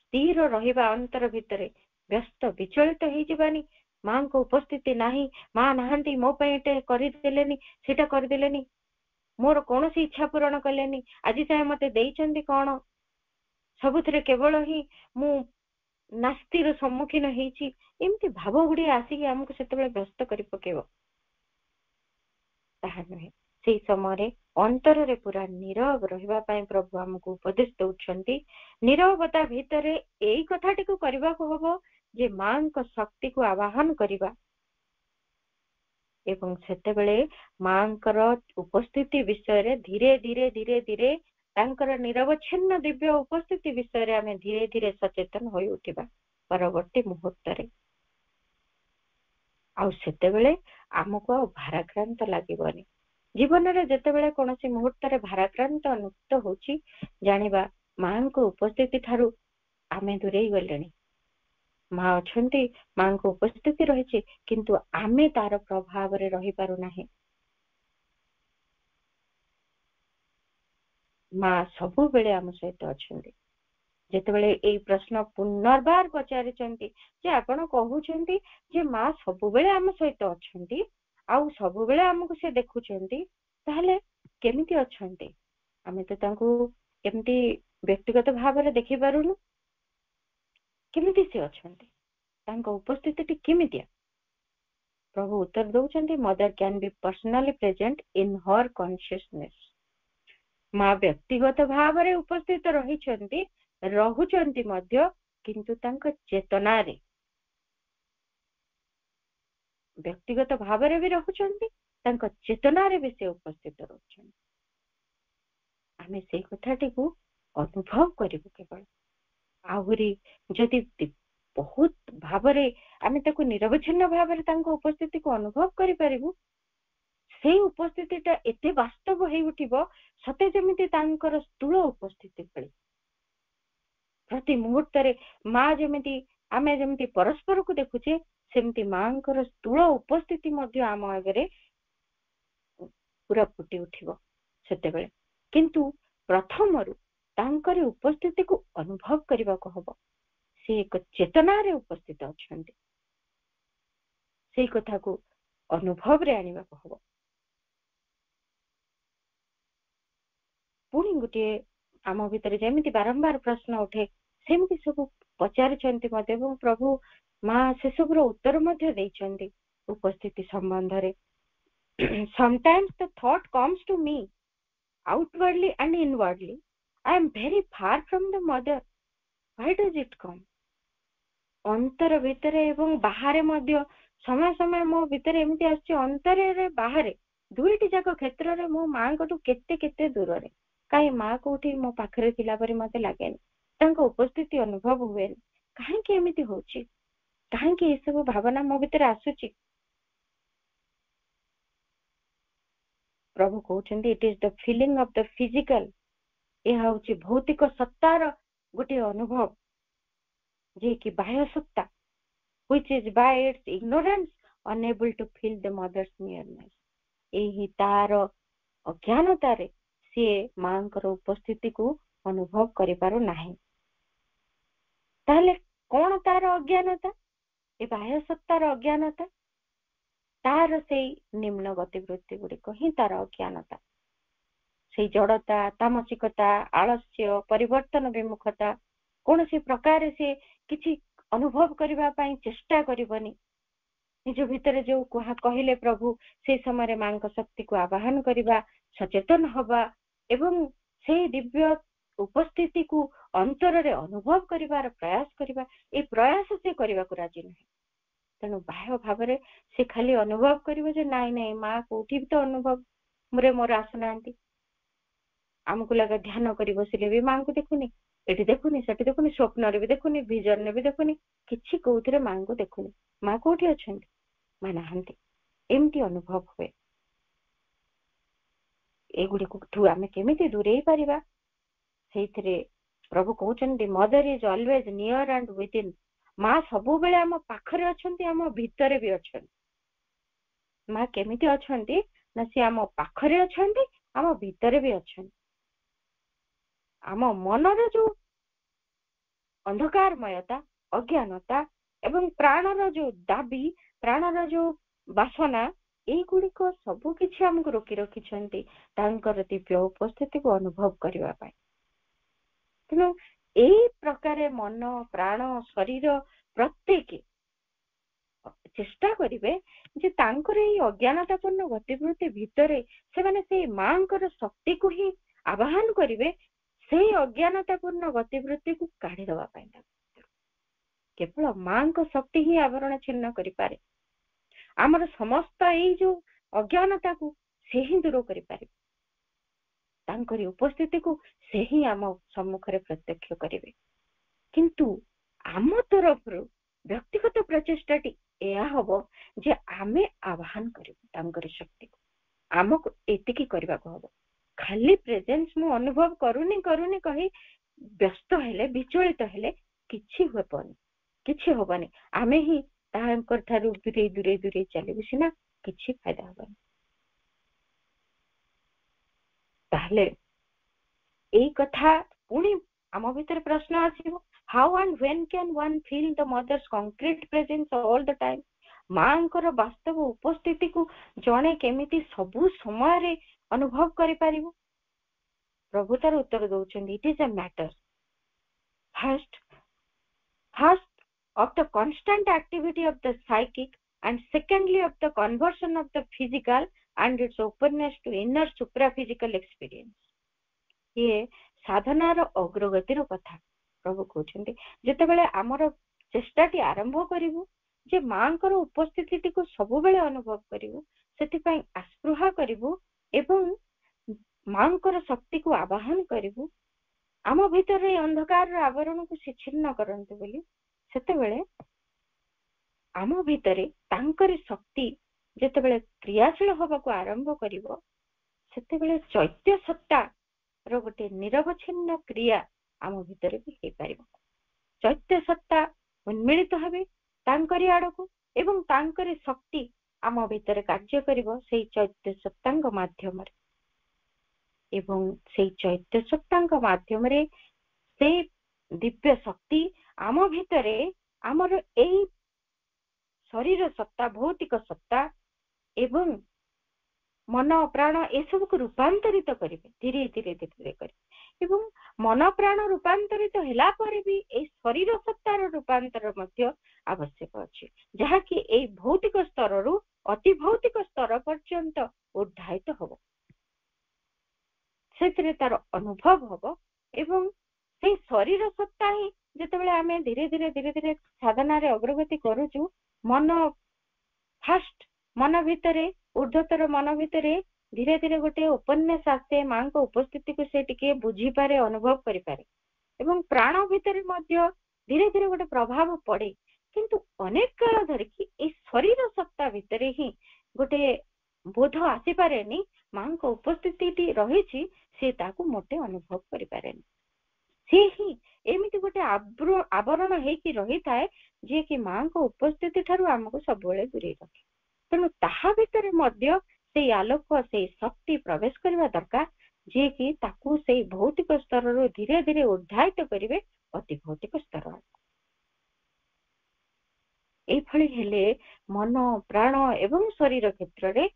ସ୍ଥିର ରହିବା, ଅନ୍ତର ଭିତରେ ବ୍ୟସ୍ତ ବିଚଳିତ ହେଇଯିବାନି। ମାଙ୍କ ଉପସ୍ଥିତି ନାହିଁ, ମା ନାହାନ୍ତି, ମୋ ପାଇଁ ଏଟା କରିଦେଲେନି, ସେଟା କରିଦେଲେନି, ମୋର କୌଣସି ଇଚ୍ଛା ପୂରଣ କଲେନି, ଆଜି ଯାଏ ମତେ ଦେଇଛନ୍ତି କଣ, ସବୁଥିରେ କେବଳ ହିଁ ମୁଁ ନାସ୍ତିର ସମ୍ମୁଖୀନ ହେଇଛି, ଏମିତି ଭାବ ଗୁଡିଏ ଆସିକି ଆମକୁ ସେତେବେଳେ ବ୍ୟସ୍ତ କରି ପକେଇବ। ତାହା ନୁହେଁ। ସେଇ ସମୟରେ ଅନ୍ତରରେ ପୁରା ନୀରବ ରହିବା ପାଇଁ ପ୍ରଭୁ ଆମକୁ ଉପଦେଶ ଦଉଛନ୍ତି। ନୀରବତା ଭିତରେ ଏଇ କଥାଟିକୁ କରିବାକୁ ହବ ଯେ ମାଙ୍କ ଶକ୍ତିକୁ ଆବାହନ କରିବା, ଏବଂ ସେତେବେଳେ ମାଙ୍କର ଉପସ୍ଥିତି ବିଷୟରେ ଧୀରେ ଧୀରେ ଧୀରେ ଧୀରେ ତାଙ୍କର ନିରବଚ୍ଛିନ୍ନ ଦିବ୍ୟ ଉପସ୍ଥିତି ବିଷୟରେ ଆମେ ଧୀରେ ଧୀରେ ସଚେତନ ହୋଇ ଉଠିବା ପରବର୍ତ୍ତୀ ମୁହୂର୍ତ୍ତରେ। ଆଉ ସେତେବେଳେ ଆମକୁ ଆଉ ଭାରାକ୍ରାନ୍ତ ଲାଗିବନି। ଜୀବନରେ ଯେତେବେଳେ କୌଣସି ମୁହୂର୍ତ୍ତରେ ଭାରାକ୍ରାନ୍ତ ଅନୁଭୂତ ହଉଛି, ଜାଣିବା ମାଙ୍କ ଉପସ୍ଥିତି ଠାରୁ ଆମେ ଦୂରେଇ ଗଲେଣି। ମା ଅଛନ୍ତି, ମାଙ୍କ ଉପସ୍ଥିତି ରହିଛି, କିନ୍ତୁ ଆମେ ତାର ପ୍ରଭାବରେ ରହିପାରୁନାହିଁ। ମା ସବୁବେଳେ ଆମ ସହିତ ଅଛନ୍ତି। ଯେତେବେଳେ ଏଇ ପ୍ରଶ୍ନ ପୁନର୍ବାର ପଚାରିଛନ୍ତି ଯେ ଆପଣ କହୁଛନ୍ତି ଯେ ମା ସବୁବେଳେ ଆମ ସହିତ ଅଛନ୍ତି ଆଉ ସବୁବେଳେ ଆମକୁ ସେ ଦେଖୁଛନ୍ତି, ତାହେଲେ କେମିତି ଅଛନ୍ତି? ଆମେ ତ ତାଙ୍କୁ ଏମିତି ବ୍ୟକ୍ତିଗତ ଭାବରେ ଦେଖିପାରୁନୁ। କେମିତି ସେ ଅଛନ୍ତି? ତାଙ୍କ ଉପସ୍ଥିତିଟି କେମିତିଆ? ପ୍ରଭୁ ଉତ୍ତର ଦଉଛନ୍ତି, mother can be personally present in her consciousness. ମା ବ୍ୟକ୍ତିଗତ ଭାବରେ ଉପସ୍ଥିତ ରହୁଛନ୍ତି ମଧ୍ୟ, କିନ୍ତୁ ତାଙ୍କ ଚେତନାରେ ବ୍ୟକ୍ତିଗତ ଭାବରେ ବି ରହୁଛନ୍ତି, ତାଙ୍କ ଚେତନାରେ ବି ସେ ଉପସ୍ଥିତ ରହୁଛନ୍ତି। ଆମେ ସେଇ କଥାଟିକୁ ଅନୁଭବ କରିବୁ। କେବଳ ଆହୁରି ଯଦି ବହୁତ ଭାବରେ ଆମେ ତାକୁ ନିରବଚ୍ଛିନ୍ନ ଭାବରେ ତାଙ୍କ ଉପସ୍ଥିତିକୁ ଅନୁଭବ କରିପାରିବୁ, ସେଇ ଉପସ୍ଥିତିଟା ଏତେ ବାସ୍ତବ ହେଇ ଉଠିବ ସତେ ଯେମିତି ତାଙ୍କର ସ୍ଥୂଳ ଉପସ୍ଥିତି ଭଳି। ପ୍ରତି ମୁହୂର୍ତ୍ତରେ ମା ଯେମିତି, ଆମେ ଯେମିତି ପରସ୍ପରକୁ ଦେଖୁଛେ, ସେମିତି ମାଙ୍କର ସ୍ଥୂଳ ଉପସ୍ଥିତି ମଧ୍ୟ ଆମ ଆଗରେ ପୁରା ଫୁଟି ଉଠିବ ସେତେବେଳେ। କିନ୍ତୁ ପ୍ରଥମରୁ ତାଙ୍କରି ଉପସ୍ଥିତିକୁ ଅନୁଭବ କରିବାକୁ ହବ। ସେ ଏକ ଚେତନାରେ ଉପସ୍ଥିତ ଅଛନ୍ତି, ସେଇ କଥାକୁ ଅନୁଭବରେ ଆଣିବାକୁ ହବ। ପୁଣି ଗୋଟିଏ ଆମ ଭିତରେ ଯେମିତି ବାରମ୍ବାର ପ୍ରଶ୍ନ ଉଠେ, ସେମିତି ସବୁ ପଚାରିଛନ୍ତି ମତେ, ଏବଂ ପ୍ରଭୁ ମା ସେସବୁର ଉତ୍ତର ମଧ୍ୟ ଦେଇଛନ୍ତି ଉପସ୍ଥିତି ସମ୍ବନ୍ଧରେ। Sometimes the thought comes to me outwardly and inwardly, I am very far from the mother. Why does it come? ଅନ୍ତର ଭିତରେ ଏବଂ ବାହାରେ ମଧ୍ୟ ସମୟ ସମୟ ମୋ ଭିତରେ ଏମିତି ଆସୁଛି, ଅନ୍ତରରେ ବାହାରେ ଦୁଇଟି ଯାକ କ୍ଷେତ୍ରରେ ମୋ ମାଙ୍କଠୁ କେତେ କେତେ ଦୂରରେ। କାହିଁ ମା କୋଉଠି ମୋ ପାଖରେ ଥିଲା ପରି ମତେ ଲାଗେନି, ତାଙ୍କ ଉପସ୍ଥିତି ଅନୁଭବ ହୁଏନି। କାହିଁକି ଏମିତି ହଉଛି? କାହିଁକି ଏସବୁ ଭାବନା ମୋ ଭିତରେ ଆସୁଛି? ପ୍ରଭୁ କହୁଛନ୍ତି, it is the feeling of the physical. ଏହା ହଉଛି ଭୌତିକ ସତ୍ତାର ଗୋଟିଏ ଅନୁଭବ, ଯେ କି ବାହ୍ୟ ସତ୍ତା, which is by its ignorance unable to feel the mother's nearness। ଏହି ତାର ଅଜ୍ଞାନତାରେ ସିଏ ମାଙ୍କର ଉପସ୍ଥିତିକୁ ଅନୁଭବ କରିପାରୁ ନାହିଁ। ତାହେଲେ କଣ ତାର ଅଜ୍ଞାନତା? ଏ ବାହ୍ୟ ସତ୍ତାର ଅଜ୍ଞାନତା, ତାର ସେଇ ନିମ୍ନ ଗତିବୃତ୍ତି ଗୁଡିକ ହିଁ ତାର ଅଜ୍ଞାନତା। ସେଇ ଜଡତା, ତାମସିକତା, ଆଳସ୍ୟ, ପରିବର୍ତ୍ତନ ବିମୁଖତା, କୌଣସି ପ୍ରକାରେ ସେ କିଛି ଅନୁଭବ କରିବା ପାଇଁ ଚେଷ୍ଟା କରିବନି। ନିଜ ଭିତରେ ଯୋଉ କହିଲେ ପ୍ରଭୁ, ସେଇ ସମୟରେ ମାଙ୍କ ଶକ୍ତିକୁ ଆବାହନ କରିବା, ସଚେତନ ହବା ଏବଂ ସେଇ ଦିବ୍ୟ ଉପସ୍ଥିତିକୁ ଅନ୍ତରରେ ଅନୁଭବ କରିବାର ପ୍ରୟାସ କରିବା, এই ପ୍ରୟାସ ସେ କରିବାକୁ ରାଜି ନାହିଁ। ତେଣୁ ବାହ୍ୟ ଭାବରେ ସେ ଖାଲି ଅନୁଭବ କରିବ ଯେ ନାଇଁ ନାଇଁ, ମା କୋଉଠି ବି ତ ଅନୁଭବରେ ମୋର ଆସୁନାହାନ୍ତି। ଆମକୁ ଲାଗେ ଧ୍ୟାନ କରି ବସିଲେ ବି ମାଙ୍କୁ ଦେଖୁନି, ଏଠି ଦେଖୁନି, ସେଠି ଦେଖୁନି, ସ୍ୱପ୍ନରେ ବି ଦେଖୁନି, ଭିଜନରେ ବି ଦେଖୁନି, କିଛି କୋଉଥିରେ ମାଙ୍କୁ ଦେଖୁନି। ମା କୋଉଠି ଅଛନ୍ତି? ମା ନାହାନ୍ତି, ଏମିତି ଅନୁଭବ ହୁଏ। ଏଗୁଡିକୁ ଆମେ କେମିତି ଦୂରେଇ ପାରିବା? ସେଇଥିରେ ପ୍ରଭୁ କହୁଛନ୍ତି, ମଦର ଇଜ ଅଲୱେଜ ନିୟର ଆଣ୍ଡ ୱିଦିନ। ମା ସବୁବେଳେ ଆମ ପାଖରେ ଅଛନ୍ତି, ଆମ ଭିତରେ ବି ଅଛନ୍ତି। ମା କେମିତି ଅଛନ୍ତି ନା, ସେ ଆମ ପାଖରେ ଅଛନ୍ତି, ଆମ ଭିତରେ ବି ଅଛନ୍ତି। ଆମ ମନର ଯୋଉ ଅନ୍ଧକାରମୟତା, ଅଜ୍ଞାନତା ଏବଂ ପ୍ରାଣର ଯୋଉ ଦାବି, ପ୍ରାଣର ଯୋଉ ବାସନା, এইଗୁଡ଼ିକ ସବୁ କିଛି ଆମକୁ ରୋକି ରଖିଛନ୍ତି ତାଙ୍କର ଦିବ୍ୟ ଉପସ୍ଥିତିକୁ ଅନୁଭବ କରିବା ପାଇଁ। ତେଣୁ ଏଇ ପ୍ରକାରେ ମନ, ପ୍ରାଣ, ଶରୀର ପ୍ରତ୍ୟେକ ଚେଷ୍ଟା କରିବେ ଯେ ତାଙ୍କର ଏଇ ଅଜ୍ଞାନତାପୂର୍ଣ୍ଣ ଗତିବିଧି ଭିତରେ ସେମାନେ ସେଇ ମାଙ୍କର ଶକ୍ତିକୁ ହିଁ ଆବାହନ କରିବେ, ସେଇ ଅଜ୍ଞାନତାପୂର୍ଣ୍ଣ ଗତିବୃତ୍ତିକୁ କାଢିଦବା ପାଇଁ। କେବଳ ମାଙ୍କ ଶକ୍ତି ହିଁ ଆବରଣ ଛିନ୍ନ କରିପାରେ। ଆମର ସମସ୍ତ ଏଇ ଯୋଉ ଅଜ୍ଞାନତାକୁ ସେ ହିଁ ଦୂର କରିପାରିବେ। ତାଙ୍କରି ଉପସ୍ଥିତିକୁ ସେ ହିଁ ଆମ ସମ୍ମୁଖରେ ପ୍ରତ୍ୟକ୍ଷ କରିବେ। କିନ୍ତୁ ଆମ ତରଫରୁ ବ୍ୟକ୍ତିଗତ ପ୍ରଚେଷ୍ଟାଟି ଏହା ହବ ଯେ ଆମେ ଆବାହନ କରିବୁ ତାଙ୍କର ଶକ୍ତିକୁ। ଆମକୁ ଏତିକି କରିବାକୁ ହବ। ଖାଲି ପ୍ରେଜେନ୍ସ ମୁଁ ଅନୁଭବ କରୁନି କହି ବ୍ୟସ୍ତ ହେଲେ, ବିଚଳିତ ହେଲେ କିଛି ହବନି। ଆମେ ହିଁ ତାଙ୍କର ଠାରୁ ଦୂରେଇ ଚାଲିବୁ ସିନା, କିଛି ଫାଇଦା ହବନି। ତାହେଲେ ଏଇ କଥା ପୁଣି ଆମ ଭିତରେ ପ୍ରଶ୍ନ ଆସିବ, how and when can one feel the mother's concrete presence all the time? ମାଙ୍କର ବାସ୍ତବ ଉପସ୍ଥିତିକୁ ଜଣେ କେମିତି ସବୁ ସମୟରେ ଅନୁଭବ କରିପାରିବ? ପ୍ରଭୁ ତାର ଉତ୍ତର ଦଉଛନ୍ତି, it is a matter first of the constant activity of the psychic, and secondly of the conversion of the physical and its openness to inner supraphysical experience. ये साधनार अग्रगतिर कथा प्रभु कहते, जेतेबेले आमर चेष्टाटी आरंभ करिवु जे मांकर उपस्थिति को सब बेले अनुभव करिवु, सेतिपई आस्पृहा करिवु एवं मांकर शक्ति को आवाहन करिवु, आम भीतर अंधकार आवरण को छिन्न करंतु बोली, सेतेबेले आम भीतर तांकर शक्ति जेतेबेले क्रियाशील होबाको आरंभ करिवो, सेतेबेले चैत्य सत्ता रो गोटे निरवच्छिन्न क्रिया आम भीतर भी हे पारिबो। चैत्य सत्ता उन्मिलित हबे तांकरी आडको एवं तांकरी शक्ति आम भीतर कार्य करिवो सेई चैत्य सत्तांग माध्यम रे, एवं सेई चैत्य सत्तांग माध्यम रे से दिव्य शक्ति आम भीतरे आमर एई शरीर सत्ता, भौतिक सत्ता एवं मन प्राण ए सब को रूपांतरित करिवे धीरे धीरे करिवे। एवं मन प्राण रूपांतरित होला पर भी ए शरीर सत्तार रूपांतर मध्य आवश्यक अछि, जहा कि ए भौतिक स्तर रु अति भौतिक स्तर पर्यंत उद्धायित हबो, सेतरे तार अनुभव हबो। एवं से शरीर सत्ता ही जेतेबेले आमे धीरे धीरे साधना रे अग्रगति करूछु, मन फास्ट मन भितरे ऊर्ध्वतर मन भितरे धीरे धीरे गोटे उपन्यास आसे, मां को उपस्थिति को से टिके बुझी पारे, अनुभव करि पारे, एवं प्राण भितरे मध्य धीरे धीरे गोटे प्रभाव पड़े। किंतु अनेक काल धरि कि ए शरीर सत्ता भितरे ही गोटे बोध आसी पारेनी, मां को उपस्थिति रहिछि से ताकू मोटे अनुभव करि पारेनी। से ही एमिति गोटे आवरण हेकि रही थाए जे कि मां को उपस्थिति ठारू हमको सब बेले दूरे रखे। तेणु ताहा भितर मध्य से आलोक से शक्ति प्रवेश करवा दरकार, जे कि ताकू से भौतिक स्तर रो धीरे धीरे उद्धायित करिवे अति भौतिक स्तर। एभली हेले मन प्राण एवं शरीर क्षेत्र रे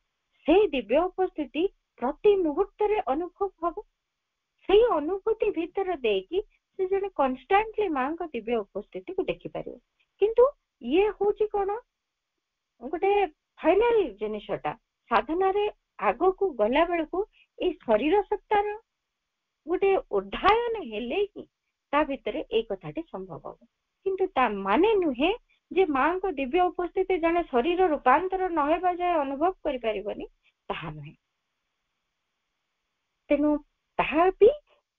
से दिव्य उपस्थिति प्रति मुहूर्त रे अनुभव हबो। से अनुभूति भीतर देकी से जने कांस्टेंटली मां को दिव्य उपस्थिति को देखि पारियो। किंतु ये होची कोन गोटे फाइनल जिनिसटा साधना रे आगो को गला बेल को ए शरीर सत्तार गोटे उद्धायन हेले ही ता भितरे ए कथाटी संभव हो। किंतु ता माने नुहे जे मां को दिव्य उपस्थिति जने शरीर रूपांतर न हेबा जाय अनुभव करि परिबनी, ताहा नुहे। तेनु ताहा भी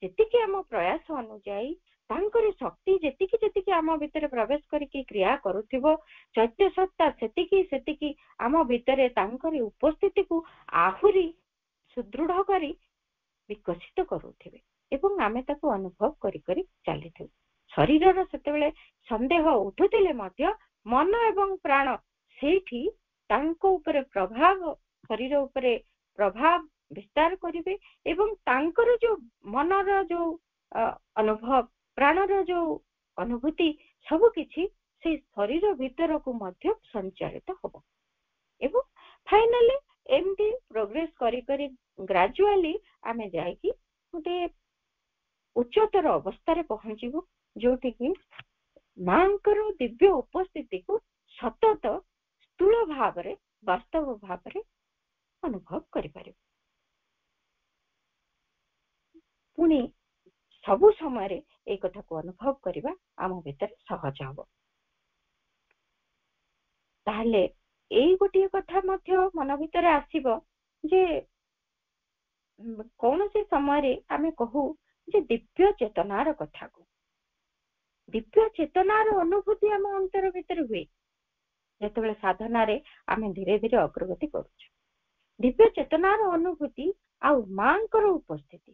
जेतिके आम प्रयास अनुଯାयी तांकर शक्ति जेतिके आम भितर प्रवेश करके क्रिया करुथिबो, चैत्य सत्ता सेतिकी आम भितर तांकर उपस्थिति को आहुरी सुदृढ़ करी विकसित करुथिबे एवं आमे ताको अनुभव करी चलिथिबो। शरीरर सेतेबेले संदेह उठुतिले मध्य मन एवं प्राण सेठी तांको उपरे प्रभाव, शरीर उपरे प्रभाव विस्तार करिवे एवं तांकर जो मनर जो अनुभव, प्राणर जो अनुभूति सब किछि से शरीर भीतर को मध्य संचालित होबो। एवं फाइनली एमती प्रोग्रेस करी ग्रेजुअली आमे जाइकी गोटे उच्चतर अवस्था रे पहुंचीबो, जोठी कि मांकर दिव्य उपस्थिति को सतत ସ୍ଥୂଳ ଭାବରେ ବାସ୍ତବ ଭାବରେ ଅନୁଭବ କରିପାରିବୁ। ପୁଣି ସବୁ ସମୟରେ এই କଥାକୁ ଅନୁଭବ କରିବା ଆମ ଭିତରେ ସହଜ ହବ। ତାହେଲେ ଏଇ ଗୋଟିଏ କଥା ମଧ୍ୟ ମନ ଭିତରେ ଆସିବ ଯେ କୌଣସି ସମୟରେ ଆମେ କହୁ ଯେ ଦିବ୍ୟ ଚେତନାର କଥାକୁ। ଦିବ୍ୟ ଚେତନାର ଅନୁଭୂତି ଆମ ଅନ୍ତର ଭିତରେ ହୁଏ ଯେତେବେଳେ ସାଧନାରେ ଆମେ ଧୀରେ ଧୀରେ ଅଗ୍ରଗତି କରୁଛୁ। ଦିବ୍ୟ ଚେତନାର ଅନୁଭୂତି ଆଉ ମାଙ୍କର ଉପସ୍ଥିତି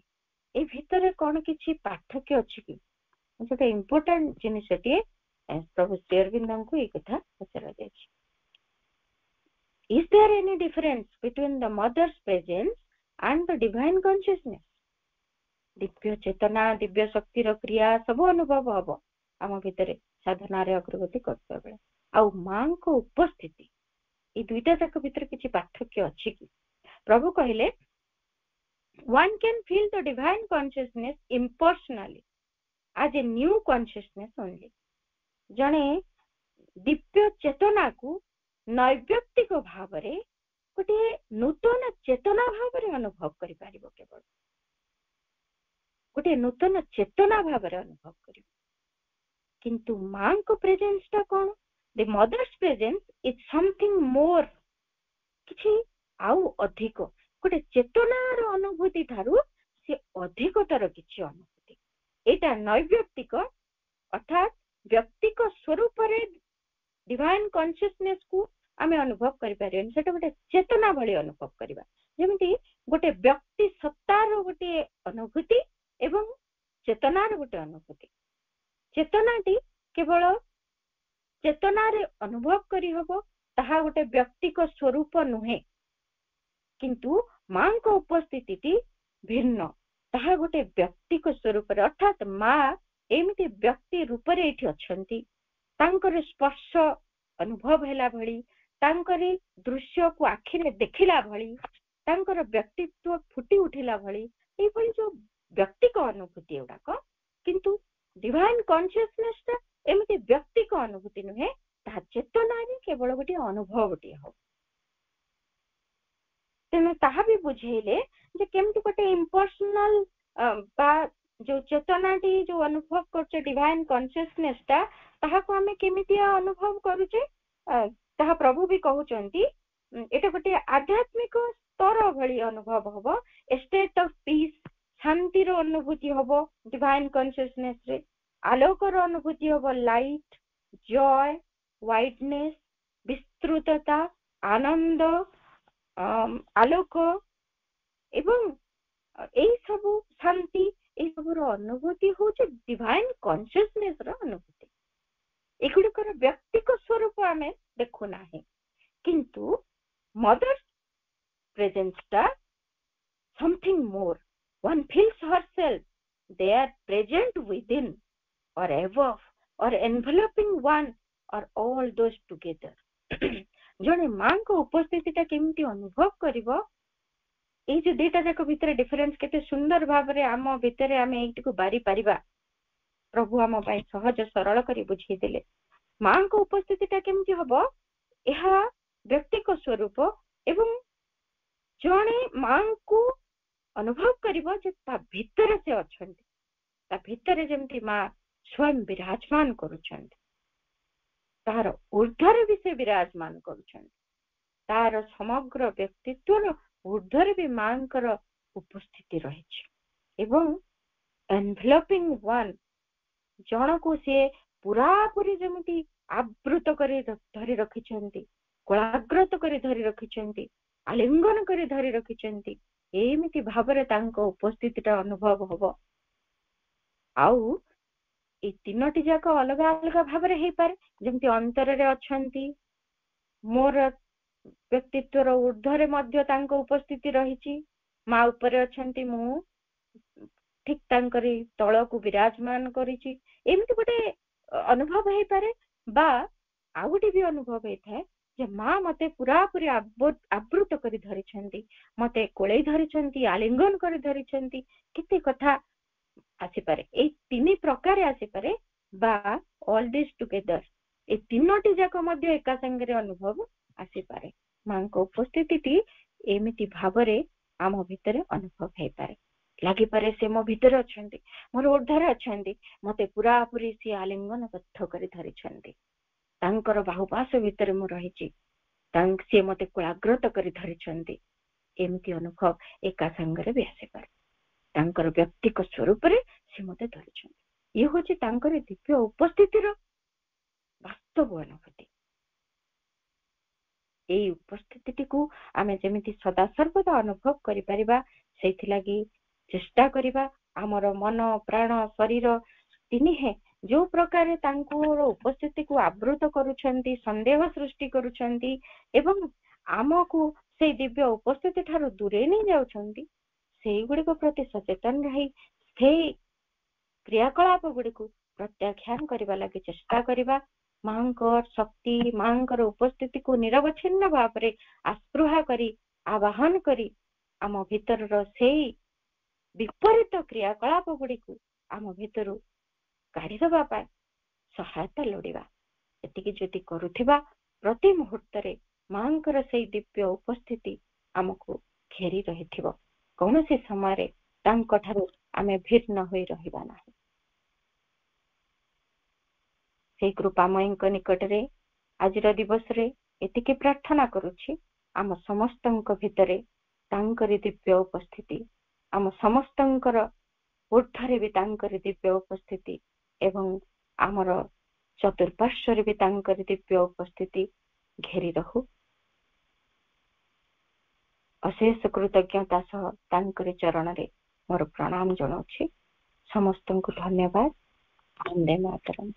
এই ଭିତରେ କଣ କିଛି ପାର୍ଥକ୍ୟ ଅଛି କି? ଗୋଟେ ଇମ୍ପୋର୍ଟାଣ୍ଟ ଜିନିଷଟିଏ ପ୍ରଭୁ ଶ୍ରୀ ଅରବିନ୍ଦଙ୍କୁ ଏଇ କଥା ପଚରାଯାଇଛି। Is there any difference between the mother's presence and the divine consciousness? ଦିବ୍ୟ ଚେତନା ଦିବ୍ୟ ଶକ୍ତିର କ୍ରିୟା ସବୁ ଅନୁଭବ ହବ ଆମ ଭିତରେ ସାଧନାରେ ଅଗ୍ରଗତି କରୁଥିବା ବେଳେ। ଆଉ ମାଙ୍କ ଉପସ୍ଥିତି এই ଦୁଇଟା ଯାକ ଭିତରେ କିଛି ପାର୍ଥକ୍ୟ ଅଛି କି? ପ୍ରଭୁ କହିଲେ one can feel the divine consciousness impersonally as a new consciousness only. ଜଣେ ଦିବ୍ୟ ଚେତନାକୁ ନୈବ୍ୟକ୍ତିକ ଭାବରେ ଗୋଟିଏ ନୂତନ ଚେତନା ଭାବରେ ଅନୁଭବ କରିପାରିବ। କେବଳ ଗୋଟିଏ ନୂତନ ଚେତନା ଭାବରେ ଅନୁଭବ କରିବ। କିନ୍ତୁ ମାଙ୍କ ପ୍ରେଜେନ୍ସ ଟା କଣ? The mother's presence is something more, କିଛି ଆଉ ଅଧିକ, ଗୋଟେ ଚେତନାର ଅନୁଭୂତି ଠାରୁ ସେ ଅଧିକତର କିଛି ଅନୁଭୂତି। ଏଇଟା ନୈବ୍ୟକ୍ତିକ ଅର୍ଥାତ ବ୍ୟକ୍ତିକ ସ୍ୱରୂପରେ ଡିଭାଇନ କନସିୟସନେସ କୁ ଆମେ ଅନୁଭବ କରିପାରିବାନି, ସେଟା ଗୋଟେ ଚେତନା ଭଳି ଅନୁଭବ କରିବା। ଯେମିତି ଗୋଟେ ବ୍ୟକ୍ତି ସତ୍ତାର ଗୋଟେ ଅନୁଭୂତି ଏବଂ ଚେତନାର ଗୋଟେ ଅନୁଭୂତି। ଚେତନାଟି କେବଳ ଚେତନାରେ ଅନୁଭବ କରିହବ, ତାହା ଗୋଟେ ବ୍ୟକ୍ତିକ ସ୍ୱରୂପ ନୁହେଁ। କିନ୍ତୁ ମାଙ୍କ ଉପସ୍ଥିତିଟି ଭିନ୍ନ, ତାହା ଗୋଟେ ବ୍ୟକ୍ତିକ ସ୍ୱରୂପରେ ଅର୍ଥାତ ମା ଏମିତି ବ୍ୟକ୍ତି ରୂପରେ ଏଠି ଅଛନ୍ତି। ତାଙ୍କର ସ୍ପର୍ଶ ଅନୁଭବ ହେଲା ଭଳି, ତାଙ୍କରି ଦୃଶ୍ୟକୁ ଆଖିରେ ଦେଖିଲା ଭଳି, ତାଙ୍କର ବ୍ୟକ୍ତିତ୍ୱ ଫୁଟି ଉଠିଲା ଭଳି, ଏଇଭଳି ଯୋଉ ବ୍ୟକ୍ତିକ ଅନୁଭୂତି ଗୁଡାକ। କିନ୍ତୁ ଡିଭାଇନ କନସିୟସନେସ ଟା ଏମିତି ବ୍ୟକ୍ତିକ ଅନୁଭୂତି ନୁହେଁ, ତାହା ଚେତନାରେ କେବଳ ଗୋଟିଏ ଅନୁଭବଟିଏ ହବ। ତେଣୁ ତାହା ବି ବୁଝେଇଲେ ଯେ କେମିତି ଗୋଟେ ଇମ୍ପର୍ସନାଲ ବା ଯୋଉ ଚେତନାଟି ଯୋଉ ଅନୁଭବ କରୁଛେ ଡିଭାଇନ କନସିୟସନେସ ଟା, ତାହାକୁ ଆମେ କେମିତି ଅନୁଭବ କରୁଛେ ତାହା ପ୍ରଭୁ ବି କହୁଛନ୍ତି। ଏଟା ଗୋଟେ ଆଧ୍ୟାତ୍ମିକ ସ୍ତର ଭଳି ଅନୁଭବ ହବ, ଏ ଷ୍ଟେଟ୍ ଅଫ ପିସ୍, ଶାନ୍ତିର ଅନୁଭୂତି ହବ ଡିଭାଇନ କନସିୟସନେସ ରେ। ଆଲୋକର ଅନୁଭୂତି ହବ, ଲାଇଟ, ଜୟ, ହ୍ୱାଇଟନେସ, ବିସ୍ତୃତତା, ଆନନ୍ଦ, ଆଲୋକ ଏବଂ ଏଇ ସବୁ ଶାନ୍ତି, ଏଇ ସବୁର ଅନୁଭୂତି ହଉଛି ଡିଭାଇନ କନସିୟସନେସ ର ଅନୁଭୂତି। ଏଗୁଡିକର ବ୍ୟକ୍ତିକ ସ୍ୱରୂପ ଆମେ ଦେଖୁନାହିଁ, କିନ୍ତୁ ମଦର ପ୍ରେଜେନ୍ସ ଟା something more. One feels herself, they are present within or above or enveloping one or all those together. ଜଣେ ମାଙ୍କ ଉପସ୍ଥିତିଟା କେମିତି ଅନୁଭବ କରିବ, ଏଇ ଯୋଉ ଦିଟା ଯାକ ଭିତରେ ଡିଫରେନ୍ସ କେତେ ସୁନ୍ଦର ଭାବରେ ଆମ ଭିତରେ ଆମେ ଏଇଟିକୁ ବାରି ପାରିବା। ପ୍ରଭୁ ଆମ ପାଇଁ ସହଜ ସରଳ କରି ବୁଝେଇଦେଲେ। ମାଙ୍କ ଉପସ୍ଥିତିଟା କେମିତି ହବ, ଏହା ବ୍ୟକ୍ତିକ ସ୍ୱରୂପ ଏବଂ ଜଣେ ମାଙ୍କୁ ଅନୁଭବ କରିବ ଯେ ତା ଭିତରେ ସେ ଅଛନ୍ତି, ତା ଭିତରେ ଯେମିତି ମା ସ୍ୱୟଂ ବିରାଜମାନ କରୁଛନ୍ତି, ତାହାର ଊର୍ଦ୍ଧ୍ୱରେ ବି ସେ ବିରାଜମାନ କରୁଛନ୍ତି। ତାର ସମଗ୍ର ବ୍ୟକ୍ତିତ୍ୱର ଊର୍ଦ୍ଧ୍ୱରେ ବି ମାଙ୍କର ଉପସ୍ଥିତି ରହିଛି। ଏବଂ ଏନଭଲପିଂ ୱାନ୍, ଜଣକୁ ସିଏ ପୁରାପୁରି ଯେମିତି ଆବୃତ କରି ଧରି ରଖିଛନ୍ତି, କୋଳାଗ୍ରତ କରି ଧରି ରଖିଛନ୍ତି, ଆଲିଙ୍ଗନ କରି ଧରି ରଖିଛନ୍ତି, ଏମିତି ଭାବରେ ତାଙ୍କ ଉପସ୍ଥିତିଟା ଅନୁଭବ ହବ। ଆଉ ଏଇ ତିନୋଟି ଯାକ ଅଲଗା ଅଲଗା ଭାବରେ ହେଇପାରେ। ଯେମିତି ଅନ୍ତରରେ ଅଛନ୍ତି, ମୋର ବ୍ୟକ୍ତିତ୍ୱର ଊର୍ଦ୍ଧ୍ୱରେ ମଧ୍ୟ ତାଙ୍କ ଉପସ୍ଥିତି ରହିଛି, ମା ଉପରେ ଅଛନ୍ତି, ମୁଁ ଠିକ ତାଙ୍କରି ତଳକୁ ବିରାଜମାନ କରିଛି, ଏମିତି ଗୋଟେ ଅନୁଭବ ହେଇପାରେ। ବା ଆଉ ଗୋଟେ ବି ଅନୁଭବ ହେଇଥାଏ ଯେ ମା ମତେ ପୁରାପୁରି ଆବୃତ କରି ଧରିଛନ୍ତି, ମତେ କୋଳେଇ ଧରିଛନ୍ତି, ଆଲିଙ୍ଗନ କରି ଧରିଛନ୍ତି, କେତେ କଥା ଆସିପାରେ। ଏଇ ତିନି ପ୍ରକାର ଆସିପାରେ ବା ଅଲ୍ ଦିସ୍ ଟୁଗେଦର, এই ତିନୋଟି ଯାକ ମଧ୍ୟ ଏକା ସାଙ୍ଗରେ ଅନୁଭବ ଆସିପାରେ। ମାଙ୍କ ଉପସ୍ଥିତିଟି ଏମିତି ଭାବରେ ଆମ ଭିତରେ ଅନୁଭବ ହେଇପାରେ, ଲାଗିପାରେ ସେ ମୋ ଭିତରେ ଅଛନ୍ତି, ମୋର ଉର୍ଦ୍ଧ୍ୱରେ ଅଛନ୍ତି, ମତେ ପୁରାପୁରି ସିଏ ଆଲିଙ୍ଗନବଦ୍ଧ କରି ଧରିଛନ୍ତି, ତାଙ୍କର ବାହୁପାଶ ଭିତରେ ମୁଁ ରହିଛି, ସିଏ ମତେ କୁଳାଗ୍ରତ କରି ଧରିଛନ୍ତି। ଏମିତି ଅନୁଭବ ଏକା ସାଙ୍ଗରେ ବି ଆସିପାରେ। ତାଙ୍କର ବ୍ୟକ୍ତିକ ସ୍ୱରୂପରେ ସେ ମତେ ଧରିଛନ୍ତି। ଇଏ ହଉଛି ତାଙ୍କର ଦିବ୍ୟ ଉପସ୍ଥିତିର ବାସ୍ତବ ଅନୁଭୂତି। ଏଇ ଉପସ୍ଥିତିଟିକୁ ଆମେ ଯେମିତି ସଦାସର୍ବଦା ଅନୁଭବ କରିପାରିବା, ସେଇଥିଲାଗି ଚେଷ୍ଟା କରିବା। ଆମର ମନ, ପ୍ରାଣ, ଶରୀର ତିନିହେ ଯୋଉ ପ୍ରକାର ତାଙ୍କର ଉପସ୍ଥିତିକୁ ଆବୃତ କରୁଛନ୍ତି, ସନ୍ଦେହ ସୃଷ୍ଟି କରୁଛନ୍ତି ଏବଂ ଆମକୁ ସେଇ ଦିବ୍ୟ ଉପସ୍ଥିତି ଠାରୁ ଦୂରେଇ ନେଇ ଯାଉଛନ୍ତି, ସେଇଗୁଡିକ ପ୍ରତି ସଚେତନ ରହି ସେଇ କ୍ରିୟାକଳାପ ଗୁଡିକୁ ପ୍ରତ୍ୟାଖ୍ୟାନ କରିବା ଲାଗି ଚେଷ୍ଟା କରିବା। ମାଙ୍କର ଶକ୍ତି, ମାଙ୍କର ଉପସ୍ଥିତିକୁ ନିରବଚ୍ଛିନ୍ନ ଭାବରେ ଆସ୍ପୃହା କରି, ଆବାହନ କରି ଆମ ଭିତରର ସେଇ ବିପରୀତ କ୍ରିୟାକଳାପ ଗୁଡିକୁ ଆମ ଭିତରୁ କାଢିଦବା ପାଇଁ ସହାୟତା ଲୋଡିବା। ଏତିକି ଯଦି କରୁଥିବା, ପ୍ରତି ମୁହୂର୍ତ୍ତରେ ମାଙ୍କର ସେଇ ଦିବ୍ୟ ଉପସ୍ଥିତି ଆମକୁ ଘେରି ରହିଥିବ। କୌଣସି ସମୟରେ ତାଙ୍କ ଠାରୁ ଆମେ ଭିନ୍ନ ହୋଇ ରହିବା ନାହିଁ। ସେଇ କୃପାମୟୀଙ୍କ ନିକଟରେ ଆଜିର ଦିବସରେ ଏତିକି ପ୍ରାର୍ଥନା କରୁଛି, ଆମ ସମସ୍ତଙ୍କ ଭିତରେ ତାଙ୍କରି ଦିବ୍ୟ ଉପସ୍ଥିତି, ଆମ ସମସ୍ତଙ୍କର ଊର୍ଦ୍ଧ୍ୱରେ ବି ତାଙ୍କରି ଦିବ୍ୟ ଉପସ୍ଥିତି ଏବଂ ଆମର ଚତୁଃପାର୍ଶ୍ୱରେ ବି ତାଙ୍କରି ଦିବ୍ୟ ଉପସ୍ଥିତି ଘେରି ରହୁ। ଅଶେଷ କୃତଜ୍ଞତା ସହ ତାଙ୍କରି ଚରଣରେ ମୋର ପ୍ରଣାମ ଜଣାଉଛି। ସମସ୍ତଙ୍କୁ ଧନ୍ୟବାଦ। ବନ୍ଦେ ମାତରମ୍।